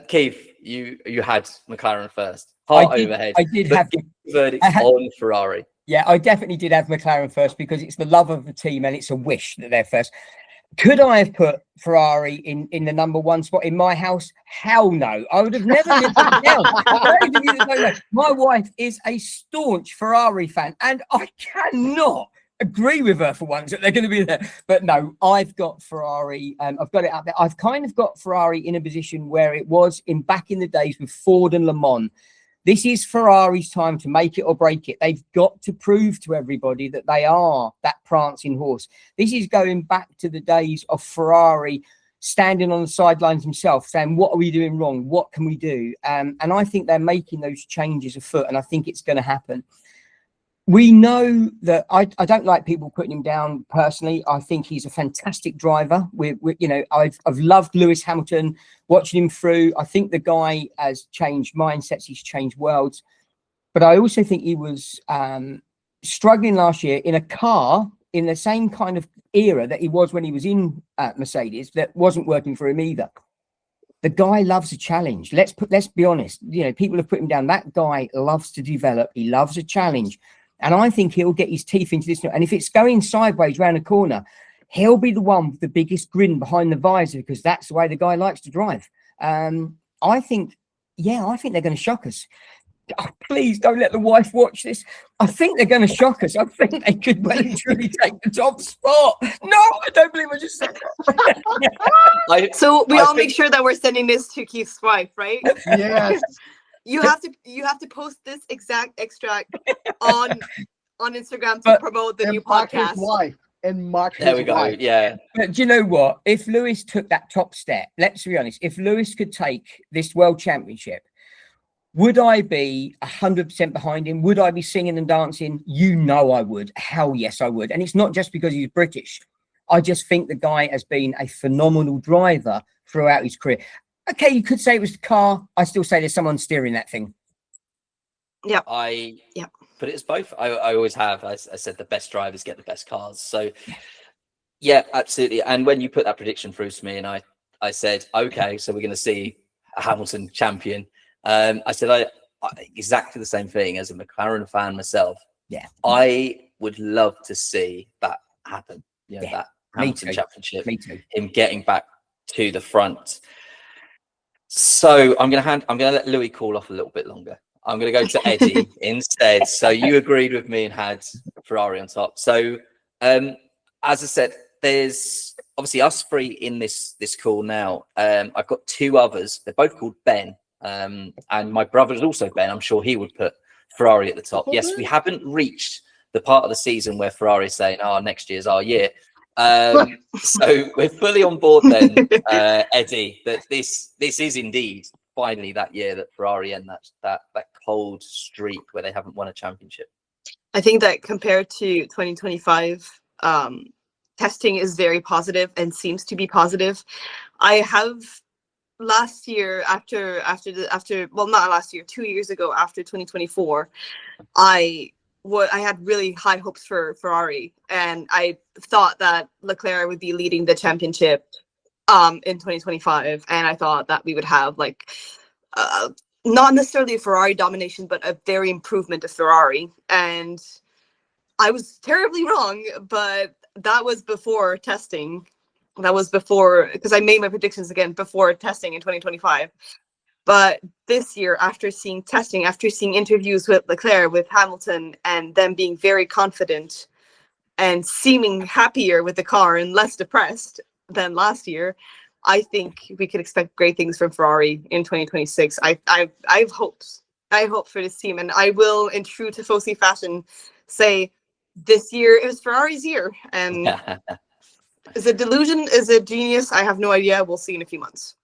Keith, you had McLaren first. Heart overhead. I did have the verdict on Ferrari. Yeah, I definitely did have McLaren first, because it's the love of the team and it's a wish that they're first. Could I have put Ferrari in the number one spot in my house? Hell no. I would have never lived it down. My wife is a staunch Ferrari fan, and I cannot agree with her for once that they're going to be there. But no, I've got Ferrari. I've got it up there. I've kind of got Ferrari in a position where it was back in the days with Ford and Le Mans. This is Ferrari's time to make it or break it. They've got to prove to everybody that they are that prancing horse. This is going back to the days of Ferrari standing on the sidelines himself, saying, what are we doing wrong? What can we do? And I think they're making those changes afoot, and I think it's going to happen. We know that I don't like people putting him down personally. I think he's a fantastic driver. I've loved Lewis Hamilton, watching him through. I think the guy has changed mindsets. He's changed worlds. But I also think he was struggling last year in a car in the same kind of era that he was when he was in Mercedes that wasn't working for him either. The guy loves a challenge. Let's be honest. People have put him down. That guy loves to develop. He loves a challenge. And I think he'll get his teeth into this. And if it's going sideways round a corner, he'll be the one with the biggest grin behind the visor, because that's the way the guy likes to drive. I think they're going to shock us. Oh, please don't let the wife watch this. I think they're going to shock us. I think they could well and truly take the top spot. No, I don't believe I just said that. So we all make sure that we're sending this to Keith's wife, right? Yes. You have to post this exact extract on Instagram to promote the new podcast. There we go. Yeah. But do you know what? If Lewis took that top step, let's be honest, if Lewis could take this World Championship, would I be 100% behind him? Would I be singing and dancing? I would. Hell yes, I would. And it's not just because he's British. I just think the guy has been a phenomenal driver throughout his career. Okay, you could say it was the car. I still say there's someone steering that thing. Yeah. But it's both. I always have. I said the best drivers get the best cars. So, yeah, absolutely. And when you put that prediction through to me, and I said, okay, so we're going to see a Hamilton champion. I said I exactly the same thing as a McLaren fan myself. Yeah, I would love to see that happen. That Hamilton championship. Me too. Him getting back to the front. So I'm gonna let Louis cool off a little bit longer. I'm gonna go to Eddie instead. So you agreed with me and had Ferrari on top. So as I said, there's obviously us three in this call now. I've got two others. They're both called Ben. And my brother is also Ben. I'm sure he would put Ferrari at the top. Yes, we haven't reached the part of the season where Ferrari is saying, next year's our year. So we're fully on board then, Eddie, that this is indeed finally that year that Ferrari end that cold streak where they haven't won a championship. I think that compared to 2025, testing is very positive and seems to be positive. I have last year not last year, 2 years ago, after 2024, I had really high hopes for Ferrari, and I thought that Leclerc would be leading the championship in 2025, and I thought that we would have like not necessarily a Ferrari domination, but a very improvement of Ferrari. And I was terribly wrong, but that was before testing. That was before, because I made my predictions again before testing in 2025. But this year, after seeing testing, after seeing interviews with Leclerc, with Hamilton, and them being very confident and seeming happier with the car and less depressed than last year, I think we could expect great things from Ferrari in 2026. I have hopes. I hope for this team, and I will, in true Tifosi fashion, say this year is Ferrari's year. And is it delusion? Is it genius? I have no idea. We'll see in a few months.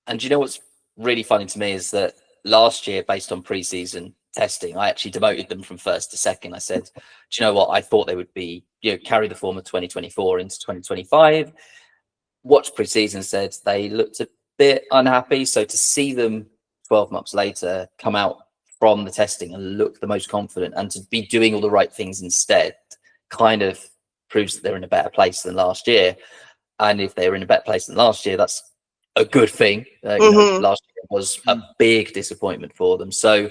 And do you know what's really funny to me is that last year, based on preseason testing, I actually demoted them from first to second. I said, do you know what? I thought they would be, carry the form of 2024 into 2025. Watched preseason, said they looked a bit unhappy. So to see them 12 months later come out from the testing and look the most confident and to be doing all the right things instead kind of proves that they're in a better place than last year. And if they're in a better place than last year, that's a good thing. Last year was a big disappointment for them. So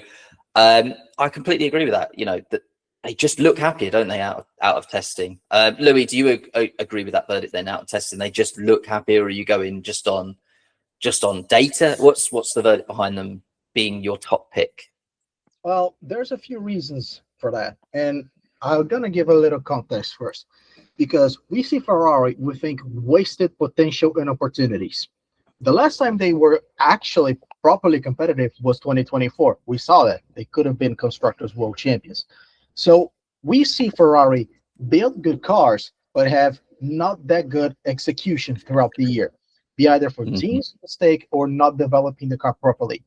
I completely agree with that. That they just look happier, don't they, out of testing? Louis, do you agree with that verdict then? Out of testing, they just look happier, or are you going just on data? What's the verdict behind them being your top pick? Well, there's a few reasons for that, and I'm gonna give a little context first, because we see Ferrari, we think wasted potential and opportunities. The last time they were actually properly competitive was 2024. We saw that they could have been constructors world champions. So we see Ferrari build good cars, but have not that good execution throughout the year, be either for team's mistake or not developing the car properly.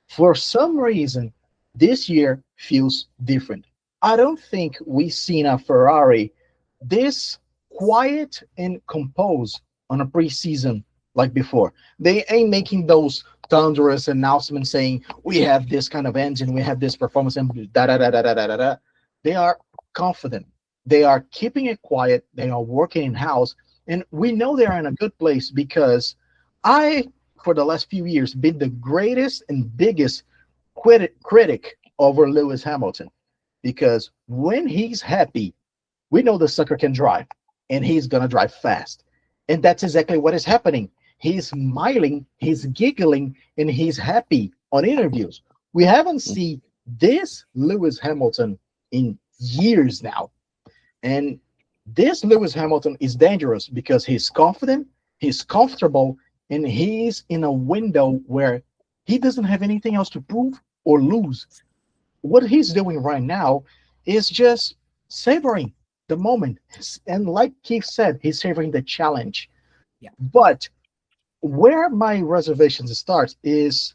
For some reason, this year feels different. I don't think we've seen a Ferrari this quiet and composed on a preseason like before. They ain't making those thunderous announcements saying we have this kind of engine, we have this performance, and da da da da da da da. They are confident. They are keeping it quiet. They are working in house, and we know they are in a good place because I, for the last few years, been the greatest and biggest critic over Lewis Hamilton, because when he's happy, we know the sucker can drive, and he's gonna drive fast, and that's exactly what is happening. He's smiling, he's giggling, and he's happy on interviews. We haven't seen this Lewis Hamilton in years now. And this Lewis Hamilton is dangerous because he's confident, he's comfortable, and he's in a window where he doesn't have anything else to prove or lose. What he's doing right now is just savoring the moment. And like Keith said, he's savoring the challenge. Yeah. But where my reservations start is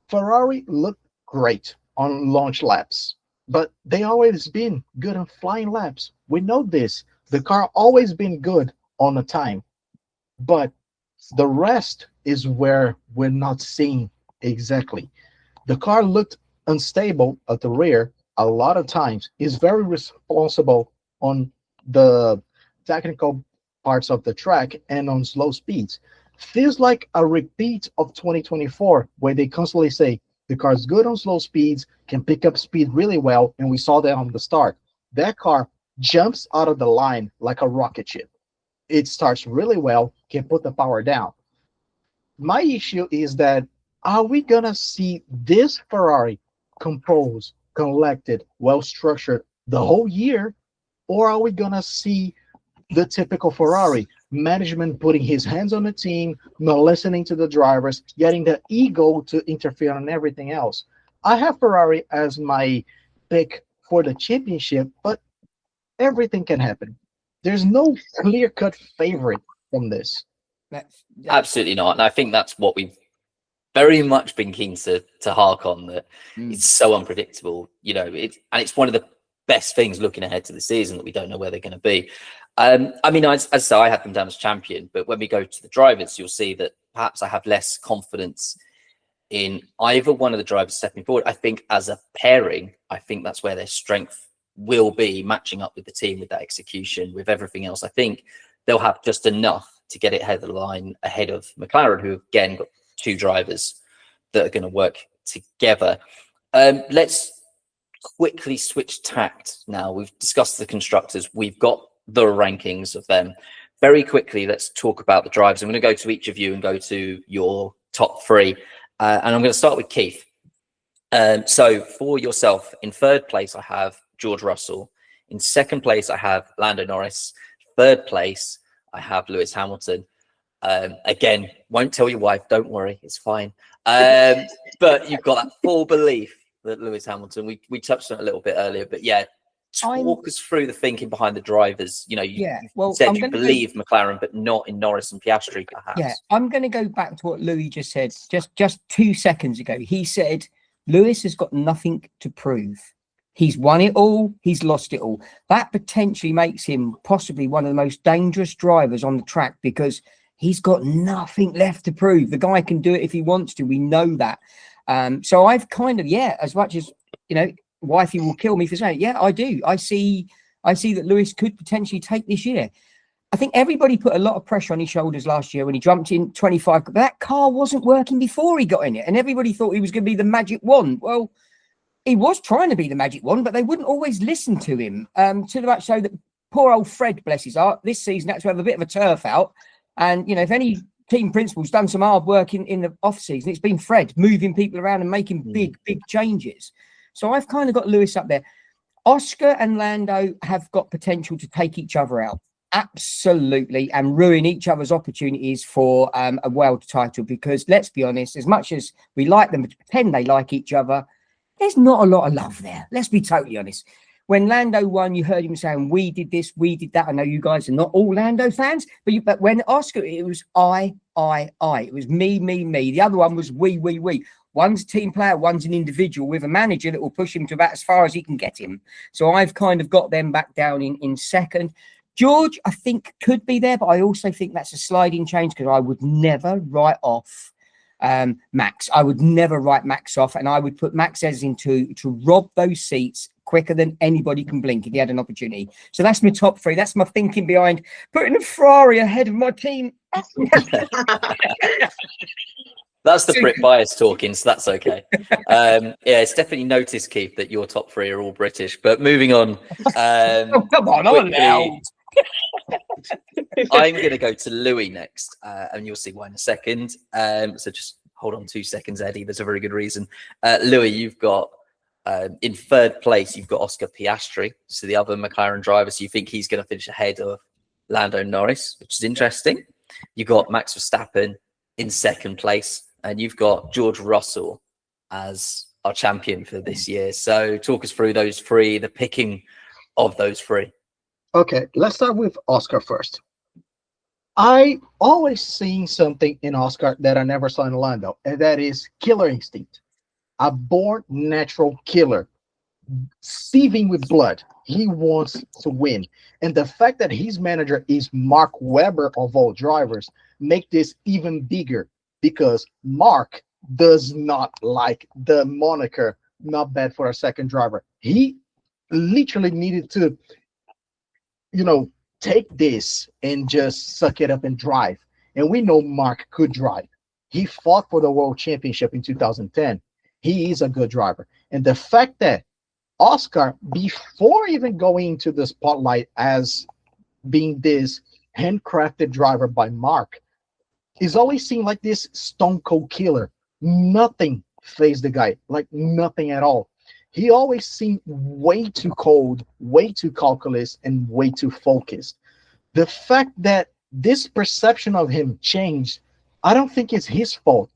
Ferrari looked great on launch laps, but they always been good on flying laps. We know this. The car always been good on the time, but the rest is where we're not seeing exactly. The car looked unstable at the rear a lot of times. Is very responsible on the technical parts of the track and on slow speeds. Feels like a repeat of 2024, where they constantly say the car is good on slow speeds, can pick up speed really well, and we saw that on the start. That car jumps out of the line like a rocket ship. It starts really well, can put the power down. My issue is that, are we gonna see this Ferrari composed, collected, well-structured the whole year, or are we gonna see the typical Ferrari management putting his hands on the team, not listening to the drivers, getting the ego to interfere on everything else? I have Ferrari as my pick for the championship, but everything can happen. There's no clear-cut favorite from this. Absolutely not. And I think that's what we've very much been keen to hark on, that it's so unpredictable, and it's one of the best things looking ahead to the season, that we don't know where they're going to be. I mean, as I say, I had them down as champion, but when we go to the drivers, you'll see that perhaps I have less confidence in either one of the drivers stepping forward. I think as a pairing, I think that's where their strength will be, matching up with the team, with that execution, with everything else. I think they'll have just enough to get it ahead of the line, ahead of McLaren, who again got two drivers that are going to work together. Let's quickly switch tact now. We've discussed the constructors. We've got the rankings of them. Very quickly, let's talk about the drivers. I'm going to go to each of you and go to your top three. And I'm going to start with Keith. So for yourself, in third place, I have George Russell. In second place, I have Lando Norris. Third place, I have Lewis Hamilton. Again, won't tell your wife, don't worry, it's fine. But you've got that full belief that Lewis Hamilton, we touched on it a little bit earlier, but yeah, talk us through the thinking behind the drivers. You know, you said you believe McLaren, but not in Norris and Piastri, perhaps. Yeah, I'm going to go back to what Louis just said just 2 seconds ago. He said, Lewis has got nothing to prove. He's won it all. He's lost it all. That potentially makes him possibly one of the most dangerous drivers on the track because he's got nothing left to prove. The guy can do it if he wants to. We know that. So I've kind of, as much as, you know, wifey will kill me for saying, I do. I see that Lewis could potentially take this year. I think everybody put a lot of pressure on his shoulders last year when he jumped in 25. But that car wasn't working before he got in it. And everybody thought he was going to be the magic wand. Well, he was trying to be the magic wand, but they wouldn't always listen to him. To much so that poor old Fred, bless his heart, this season had to have a bit of a turf out. And, you know, if any team principal's done some hard work in the off season, it's been Fred moving people around and making big changes. So I've kind of got Lewis up there. Oscar and Lando have got potential to take each other out. Absolutely. And ruin each other's opportunities for a world title. Because let's be honest, as much as we like them to pretend they like each other, there's not a lot of love there. Let's be totally honest. When Lando won, you heard him saying, we did this, we did that. I know you guys are not all Lando fans, but when Oscar, it was I. It was me. The other one was we. One's a team player, one's an individual with a manager that will push him to about as far as he can get him. So I've kind of got them back down in second. George, I think, could be there, but I also think that's a sliding change because I would never write off Max. I would never write Max off, and I would put Max as into to rob those seats quicker than anybody can blink if he had an opportunity. So that's my top three. That's my thinking behind putting a Ferrari ahead of my team. That's the Brit bias talking, so that's okay. It's definitely noticed, Keith, that your top three are all British. But moving on. Come on now. I'm going to go to Louis next, and you'll see why in a second. So just hold on 2 seconds, Eddie. There's a very good reason. Louis, you've got in third place, you've got Oscar Piastri, so the other McLaren driver. So you think he's going to finish ahead of Lando Norris, which is interesting. You've got Max Verstappen in second place, and you've got George Russell as our champion for this year. So talk us through those three, the picking of those three. Okay, let's start with Oscar first. I always seen something in Oscar that I never saw in Lando, and that is killer instinct. A born natural killer, seething with blood. He wants to win. And the fact that his manager is Mark Webber of all drivers make this even bigger because Mark does not like the moniker not bad for a second driver. He literally needed to, take this and just suck it up and drive. And we know Mark could drive. He fought for the World Championship in 2010. He is a good driver. And the fact that Oscar, before even going into the spotlight as being this handcrafted driver by Mark, is always seen like this stone cold killer. Nothing fazed the guy, like nothing at all. He always seemed way too cold, way too calculus, and way too focused. The fact that this perception of him changed, I don't think it's his fault.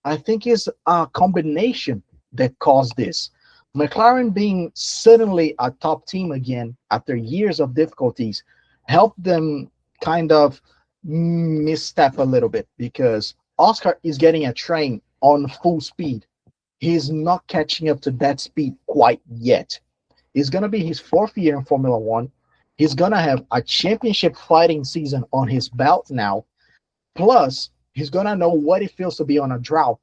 I think it's a combination that caused this. McLaren being suddenly a top team again after years of difficulties helped them kind of misstep a little bit because Oscar is getting a train on full speed. He's not catching up to that speed quite yet. It's going to be his fourth year in Formula One. He's going to have a championship fighting season on his belt now. Plus, he's going to know what it feels to be on a drought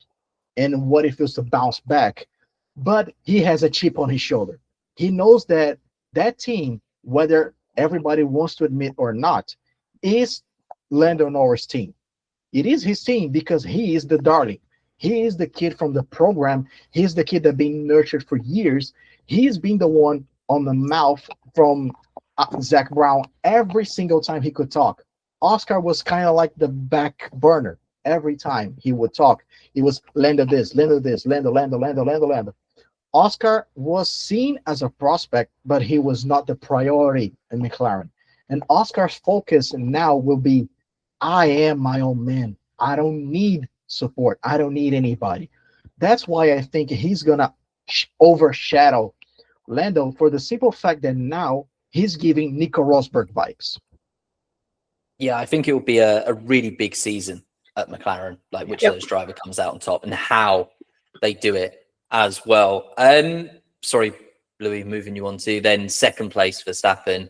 and what it feels to bounce back. But he has a chip on his shoulder. He knows that that team, whether everybody wants to admit or not, is Lando Norris' team. It is his team because he is the darling. He is the kid from the program. He's the kid that been nurtured for years. He's been the one on the mouth from Zach Brown every single time he could talk. Oscar was kind of like the back burner. Every time he would talk, he was Lando this, Lando this, Lando, Lando, Lando, Lando, Lando. Oscar was seen as a prospect, but he was not the priority in McLaren. And Oscar's focus now will be, I am my own man. I don't need support. I don't need anybody. That's why I think he's going to overshadow Lando for the simple fact that now he's giving Nico Rosberg vibes. Yeah, I think it will be a really big season at McLaren, like which of those driver comes out on top and how they do it as well. Sorry, Louis, moving you on to then second place for Verstappen.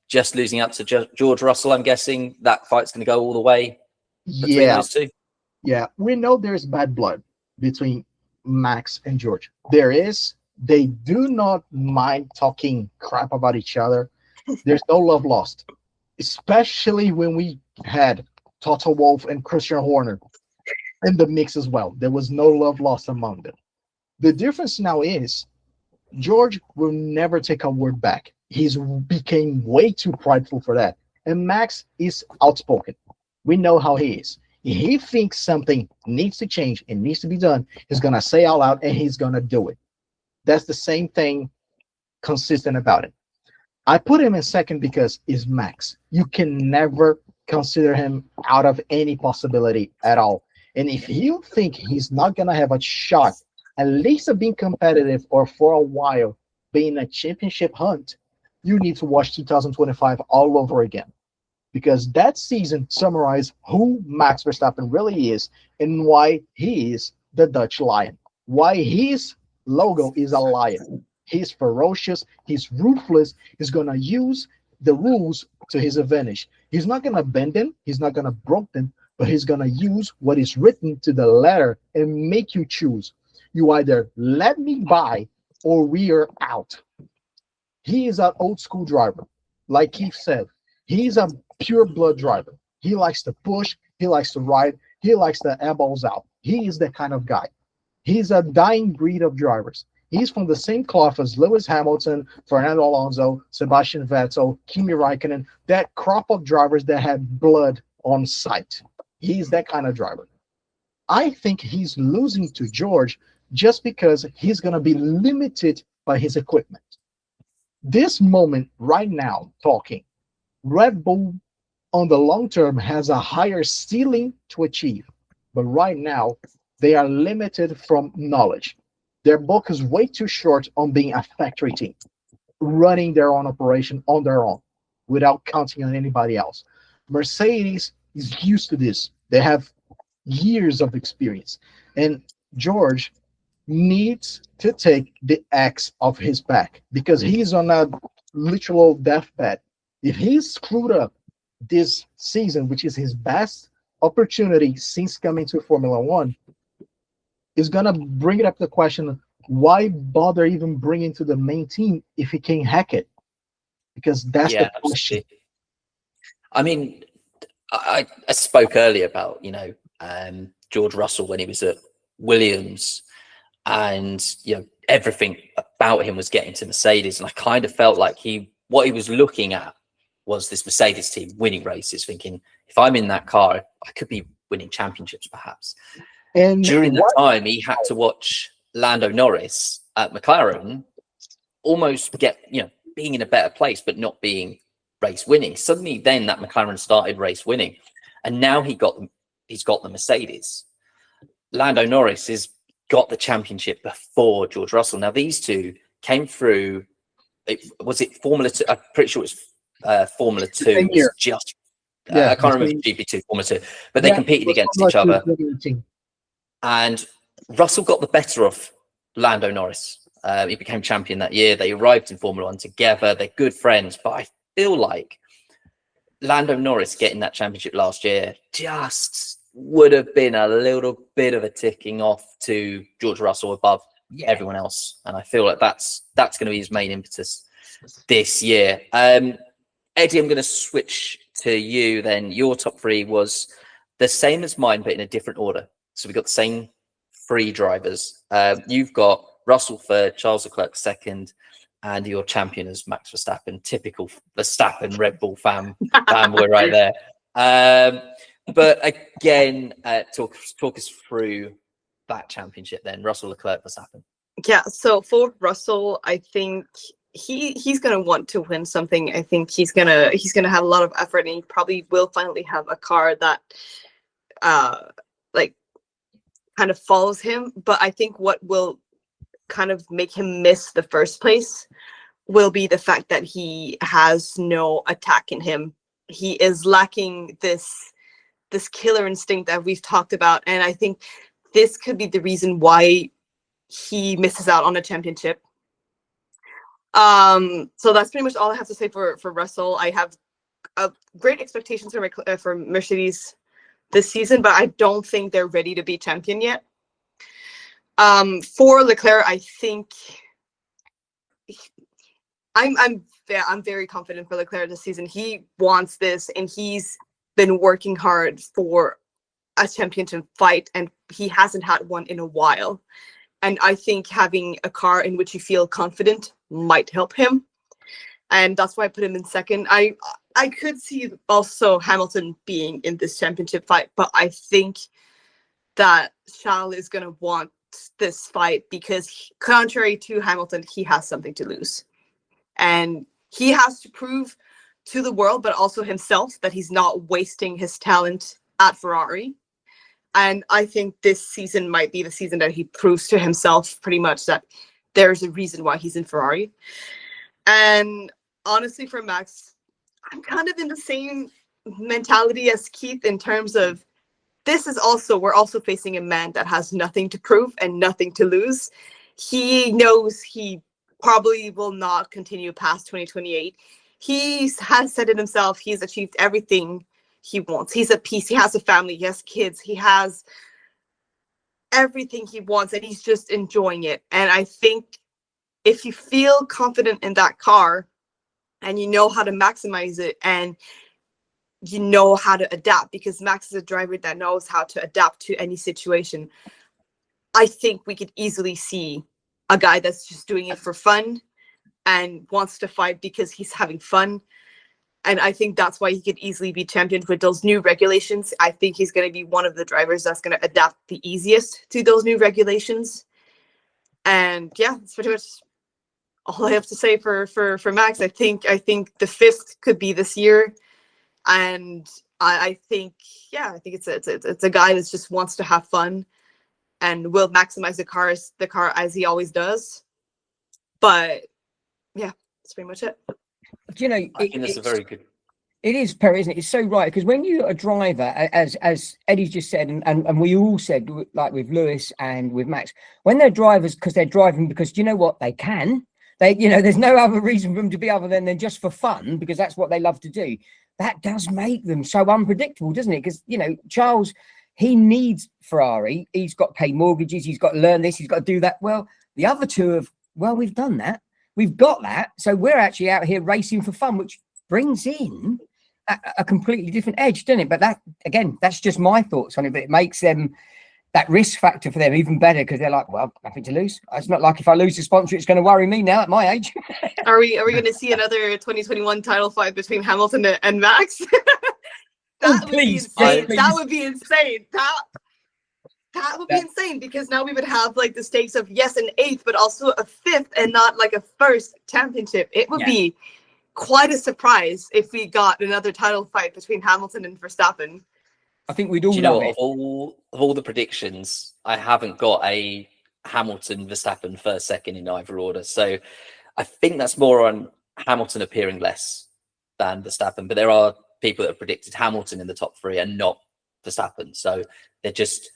Just losing up to George Russell, I'm guessing that fight's going to go all the way between those two. Yeah, we know there's bad blood between Max and George. There is. They do not mind talking crap about each other. There's no love lost, especially when we had Toto Wolff and Christian Horner in the mix as well. There was no love lost among them. The difference now is George will never take a word back. He's became way too prideful for that. And Max is outspoken. We know how he is. If he thinks something needs to change and needs to be done, he's going to say out loud and he's going to do it. That's the same thing consistent about it. I put him in second because he's Max. You can never consider him out of any possibility at all. And if you think he's not going to have a shot, at least of being competitive or for a while being a championship hunt, you need to watch 2025 all over again. Because that season summarized who Max Verstappen really is and why he is the Dutch Lion. Why his logo is a lion. He's ferocious. He's ruthless. He's going to use the rules to his advantage. He's not going to bend them. He's not going to break them. But he's going to use what is written to the letter and make you choose. You either let me by or we are out. He is an old school driver. Like Keith said, he's a pure blood driver. He likes to push. He likes to ride. He likes to eyeballs out. He is that kind of guy. He's a dying breed of drivers. He's from the same cloth as Lewis Hamilton, Fernando Alonso, Sebastian Vettel, Kimi Räikkönen, that crop of drivers that had blood on sight. He's that kind of driver. I think he's losing to George just because he's going to be limited by his equipment. This moment right now, talking, Red Bull on the long term has a higher ceiling to achieve. But right now, they are limited from knowledge. Their book is way too short on being a factory team, running their own operation on their own without counting on anybody else. Mercedes is used to this. They have years of experience. And George needs to take the axe off his back because he's on a literal deathbed. If he's screwed up this season, which is his best opportunity since coming to Formula One, is going to bring it up the question, why bother even bringing to the main team if he can't hack it? Because that's the question. Absolutely. I mean, I spoke earlier about, George Russell when he was at Williams, and, everything about him was getting to Mercedes. And I kind of felt like what he was looking at was this Mercedes team winning races, thinking, if I'm in that car, I could be winning championships perhaps. And during that time, he had to watch Lando Norris at McLaren almost get, being in a better place, but not being race winning. Suddenly then that McLaren started race winning, and now he's got the Mercedes. Lando Norris has got the championship before George Russell. Now these two came through, was it Formula 2? I'm pretty sure it was Formula 2. It was just, I can't remember GP2, Formula 2, but they competed against each other. And Russell got the better of Lando Norris. He became champion that year. They arrived in Formula 1 together. They're good friends. But I feel like Lando Norris getting that championship last year just would have been a little bit of a ticking off to George Russell above everyone else. And I feel like that's going to be his main impetus this year. Eddie, I'm going to switch to you then. Your top three was the same as mine, but in a different order. So we've got the same three drivers. You've got Russell third, Charles Leclerc second, and your champion is Max Verstappen. Typical Verstappen Red Bull fanboy right there. But again, talk us through that championship then. Russell, Leclerc, Verstappen. Yeah, so for Russell, I think he's gonna want to win something. I think he's gonna have a lot of effort, and he probably will finally have a car that like kind of follows him. But I think what will kind of make him miss the first place will be the fact that he has no attack in him. He is lacking this killer instinct that we've talked about, and I think this could be the reason why he misses out on a championship. So that's pretty much all I have to say for Russell. I have great expectations for Mercedes this season, but I don't think they're ready to be champion yet. For Leclerc, I think I'm very confident for Leclerc this season. He wants this, and he's been working hard for a championship fight, and he hasn't had one in a while. And I think having a car in which you feel confident might help him. And that's why I put him in second. I could see also Hamilton being in this championship fight, but I think that Charles is going to want this fight because, contrary to Hamilton, he has something to lose. And he has to prove to the world, but also himself, that he's not wasting his talent at Ferrari. And I think this season might be the season that he proves to himself pretty much that there's a reason why he's in Ferrari. And honestly, for Max, I'm kind of in the same mentality as Keith in terms of we're also facing a man that has nothing to prove and nothing to lose. He knows he probably will not continue past 2028. He has said it himself. He's achieved everything he wants. He's at peace. He has a family. He has kids. He has everything he wants, and he's just enjoying it. And I think if you feel confident in that car and you know how to maximize it and you know how to adapt, because Max is a driver that knows how to adapt to any situation, I think we could easily see a guy that's just doing it for fun and wants to fight because he's having fun. And I think that's why he could easily be championed with those new regulations. I think he's going to be one of the drivers that's going to adapt the easiest to those new regulations. And yeah, that's pretty much all I have to say for Max. I think the fifth could be this year. And I think it's a guy that just wants to have fun and will maximize the car as he always does. But yeah, that's pretty much it. Do you know, I think that's a very good. It is, Perry, isn't it? It's so right, because when you're a driver, as Eddie's just said, and we all said, like with Lewis and with Max, when they're drivers, because they're driving because, do you know what, they can. There's no other reason for them to be other than just for fun, because that's what they love to do. That does make them so unpredictable, doesn't it? Because, Charles, he needs Ferrari. He's got to pay mortgages. He's got to learn this. He's got to do that. Well, the other two we've done that. We've got that. So we're actually out here racing for fun, which brings in a completely different edge, doesn't it? But that, again, that's just my thoughts on it. But it makes them, that risk factor for them, even better, because they're like, well, nothing to lose. It's not like if I lose the sponsor, it's going to worry me now at my age. Are we going to see another 2021 title fight between Hamilton and Max? That would be insane. That would be insane. That would be insane, because now we would have like the stakes of, yes, an eighth, but also a fifth and not like a first championship. It would be quite a surprise if we got another title fight between Hamilton and Verstappen. I think we'd all love it. Of all the predictions, I haven't got a Hamilton, Verstappen first, second in either order. So I think that's more on Hamilton appearing less than Verstappen. But there are people that have predicted Hamilton in the top three and not Verstappen. So they're just...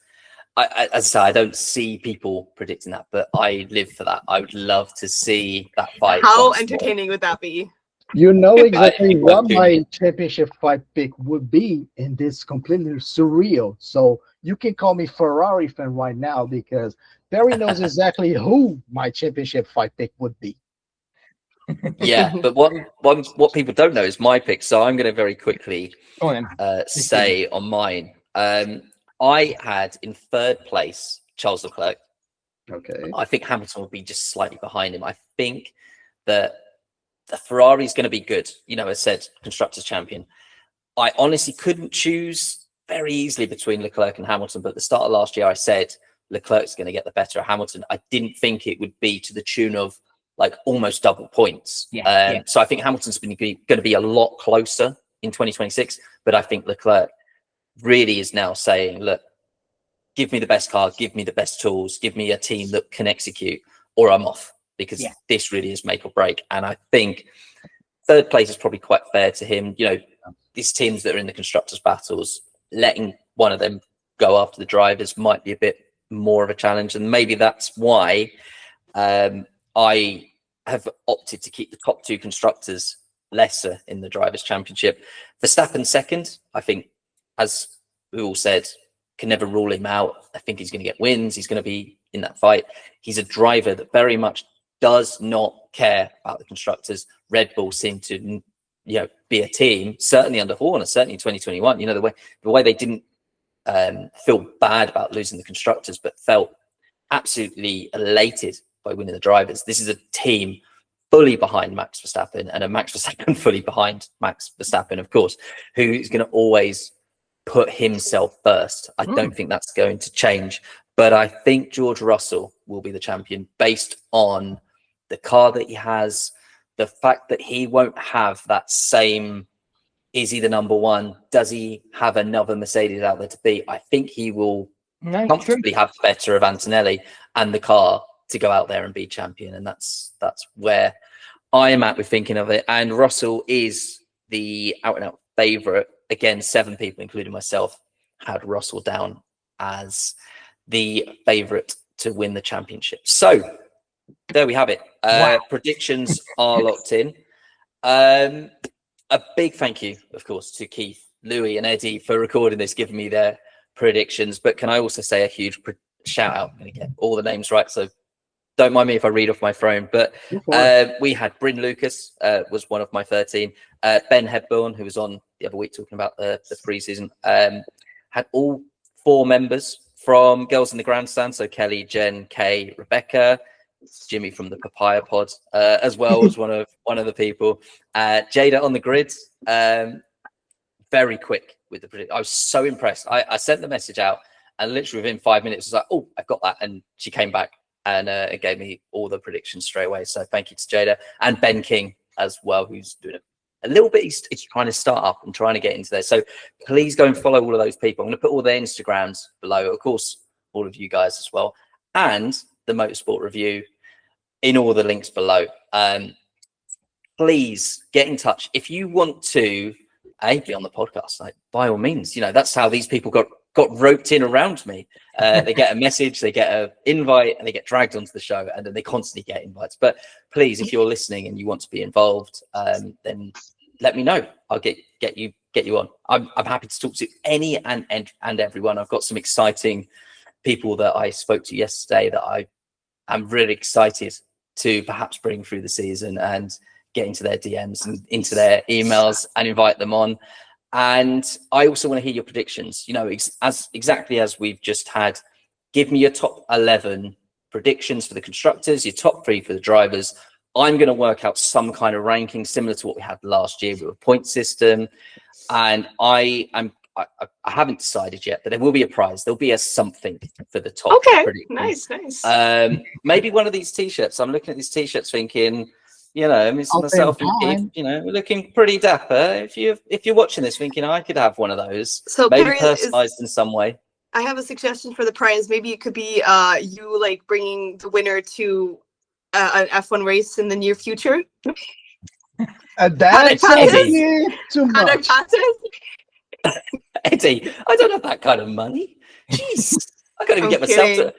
as I say, I don't see people predicting that, but I live for that. I would love to see that fight. How entertaining would that be? You know exactly what my championship fight pick would be, and it's completely surreal. So you can call me Ferrari fan right now, because Perry knows exactly who my championship fight pick would be. Yeah, but what people don't know is my pick. So I'm going to very quickly say on mine. I had in third place Charles Leclerc. Okay. I think Hamilton will be just slightly behind him. I think that the Ferrari is going to be good. You know, as said, constructors champion. I honestly couldn't choose very easily between Leclerc and Hamilton, but at the start of last year, I said Leclerc's going to get the better of Hamilton. I didn't think it would be to the tune of like almost double points. So I think Hamilton's going to be a lot closer in 2026, but I think Leclerc really is now saying, look, give me the best car, give me the best tools, give me a team that can execute, or I'm off, because this really is make or break. And I think third place is probably quite fair to him. You know, these teams that are in the constructors battles, letting one of them go after the drivers might be a bit more of a challenge. And maybe that's why I have opted to keep the top two constructors lesser in the drivers' championship. Verstappen second, I think, as we all said, can never rule him out. I think he's going to get wins. He's going to be in that fight. He's a driver that very much does not care about the constructors. Red Bull seem to, be a team, certainly under Horner, certainly in 2021. You know, the way they didn't feel bad about losing the constructors, but felt absolutely elated by winning the drivers. This is a team fully behind Max Verstappen, and a Max Verstappen fully behind Max Verstappen, of course, who is going to always put himself first. I don't think that's going to change, but I think George Russell will be the champion based on the car that he has, the fact that he won't have that same, is he the number one? Does he have another Mercedes out there to beat? I think he will comfortably have the better of Antonelli and the car to go out there and be champion. And that's where I am at with thinking of it. And Russell is the out and out favorite. Again, 7 people, including myself, had Russell down as the favorite to win the championship. So there we have it. Predictions are locked in. A big thank you, of course, to Keith, Louis, and Eddie for recording this, giving me their predictions. But can I also say a huge shout out? I'm going to get all the names right, so don't mind me if I read off my phone. But we had Bryn Lucas, was one of my 13. Ben Hepburn, who was on the other week talking about the preseason, had all 4 members from Girls in the Grandstand. So Kelly, Jen, Kay, Rebecca, Jimmy from the Papaya Pod, as well as one of the people. Jada on the grid, very quick with the prediction. I was so impressed. I sent the message out, and literally within 5 minutes, I was like, "Oh, I've got that," and she came back and it gave me all the predictions straight away. So thank you to Jada and Ben King as well, who's doing a little bit. He's trying to start up and trying to get into there. So please go and follow all of those people. I'm going to put all their Instagrams below, of course, all of you guys as well, and the Motorsport Review in all the links below. Please get in touch if you want to be on the podcast. Like, by all means, that's how these people got roped in around me. They get a message, they get an invite, and they get dragged onto the show, and then they constantly get invites. But please, if you're listening and you want to be involved, then let me know. I'll get you on. I'm happy to talk to any and everyone. I've got some exciting people that I spoke to yesterday that I'm really excited to perhaps bring through the season and get into their DMs and into their emails and invite them on. And I also want to hear your predictions, exactly as we've just had. Give me your top 11 predictions for the constructors, your top 3 for the drivers. I'm going to work out some kind of ranking similar to what we had last year with a point system. And I haven't decided yet, but there will be a prize. There'll be a something for the top. Okay, nice. Maybe one of these T-shirts. I'm looking at these T-shirts thinking, myself and Keith, we're looking pretty dapper. If you're watching this thinking, I could have one of those, so maybe personalized in some way. I have a suggestion for the prize. Maybe it could be you like bringing the winner to an F1 race in the near future. That's too much. Eddie, I don't have that kind of money. Jeez, I can't even get myself to.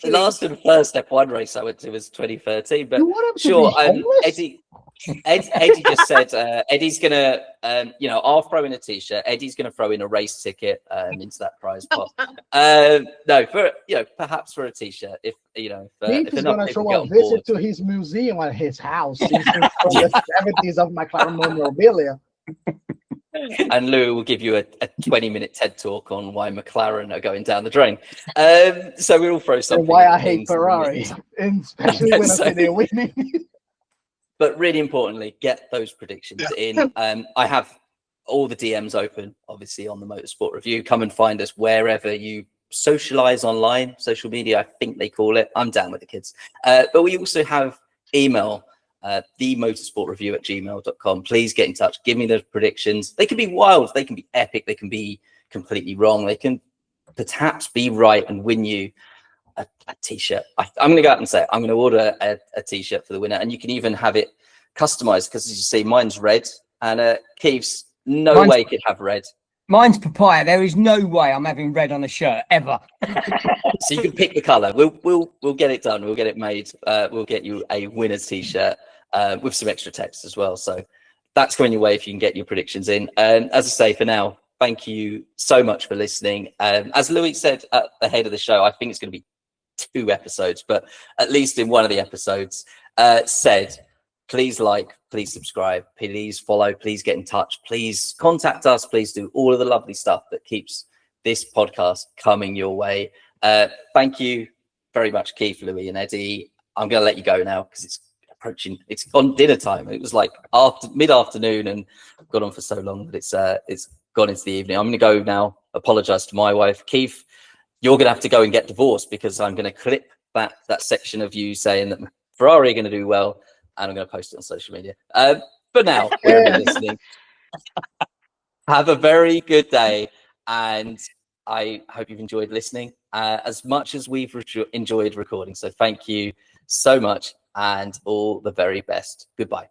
Last and first F1 race I went to was 2013. But sure, Eddie just said Eddie's gonna, I'll throw in a T-shirt. Eddie's gonna throw in a race ticket into that prize pot. No, for perhaps for a T-shirt. If he's gonna throw a visit to his museum at his house from the 70s of McLaren memorabilia. And Lou will give you a 20-minute TED talk on why McLaren are going down the drain. So we'll throw something. And why I into hate the Ferrari, mix. and especially when I say they're winning. But really importantly, get those predictions in. I have all the DMs open, obviously, on the Motorsport Review. Come and find us wherever you socialize online, social media, I think they call it. I'm down with the kids. But we also have email, themotorsportreview@gmail.com. Please get in touch. Give me those predictions. They can be wild. They can be epic. They can be completely wrong. They can perhaps be right and win you a t-shirt. I'm going to go out and say it. I'm going to order a t-shirt for the winner, and you can even have it customized, because as you see, mine's red, and Keith's mine's way could have red. Mine's papaya. There is no way I'm having red on a shirt ever. So you can pick the color. We'll get it done. We'll get it made. We'll get you a winner's t-shirt with some extra text as well. So that's going your way if you can get your predictions in. As I say, for now, thank you so much for listening. As Louis said at the head of the show, I think it's going to be 2 episodes, but at least in one of the episodes said, please like, please subscribe, please follow, please get in touch, please contact us, please do all of the lovely stuff that keeps this podcast coming your way. Thank you very much, Keith, Louis, and Eddie. I'm going to let you go now because it's approaching, it's on dinner time. It was like mid-afternoon and I've gone on for so long that it's gone into the evening. I'm going to go now, apologize to my wife. Keith, you're going to have to go and get divorced, because I'm going to clip that section of you saying that Ferrari are going to do well, and I'm going to post it on social media. For now, wherever you're listening, have a very good day, and I hope you've enjoyed listening as much as we've enjoyed recording. So thank you so much, and all the very best. Goodbye.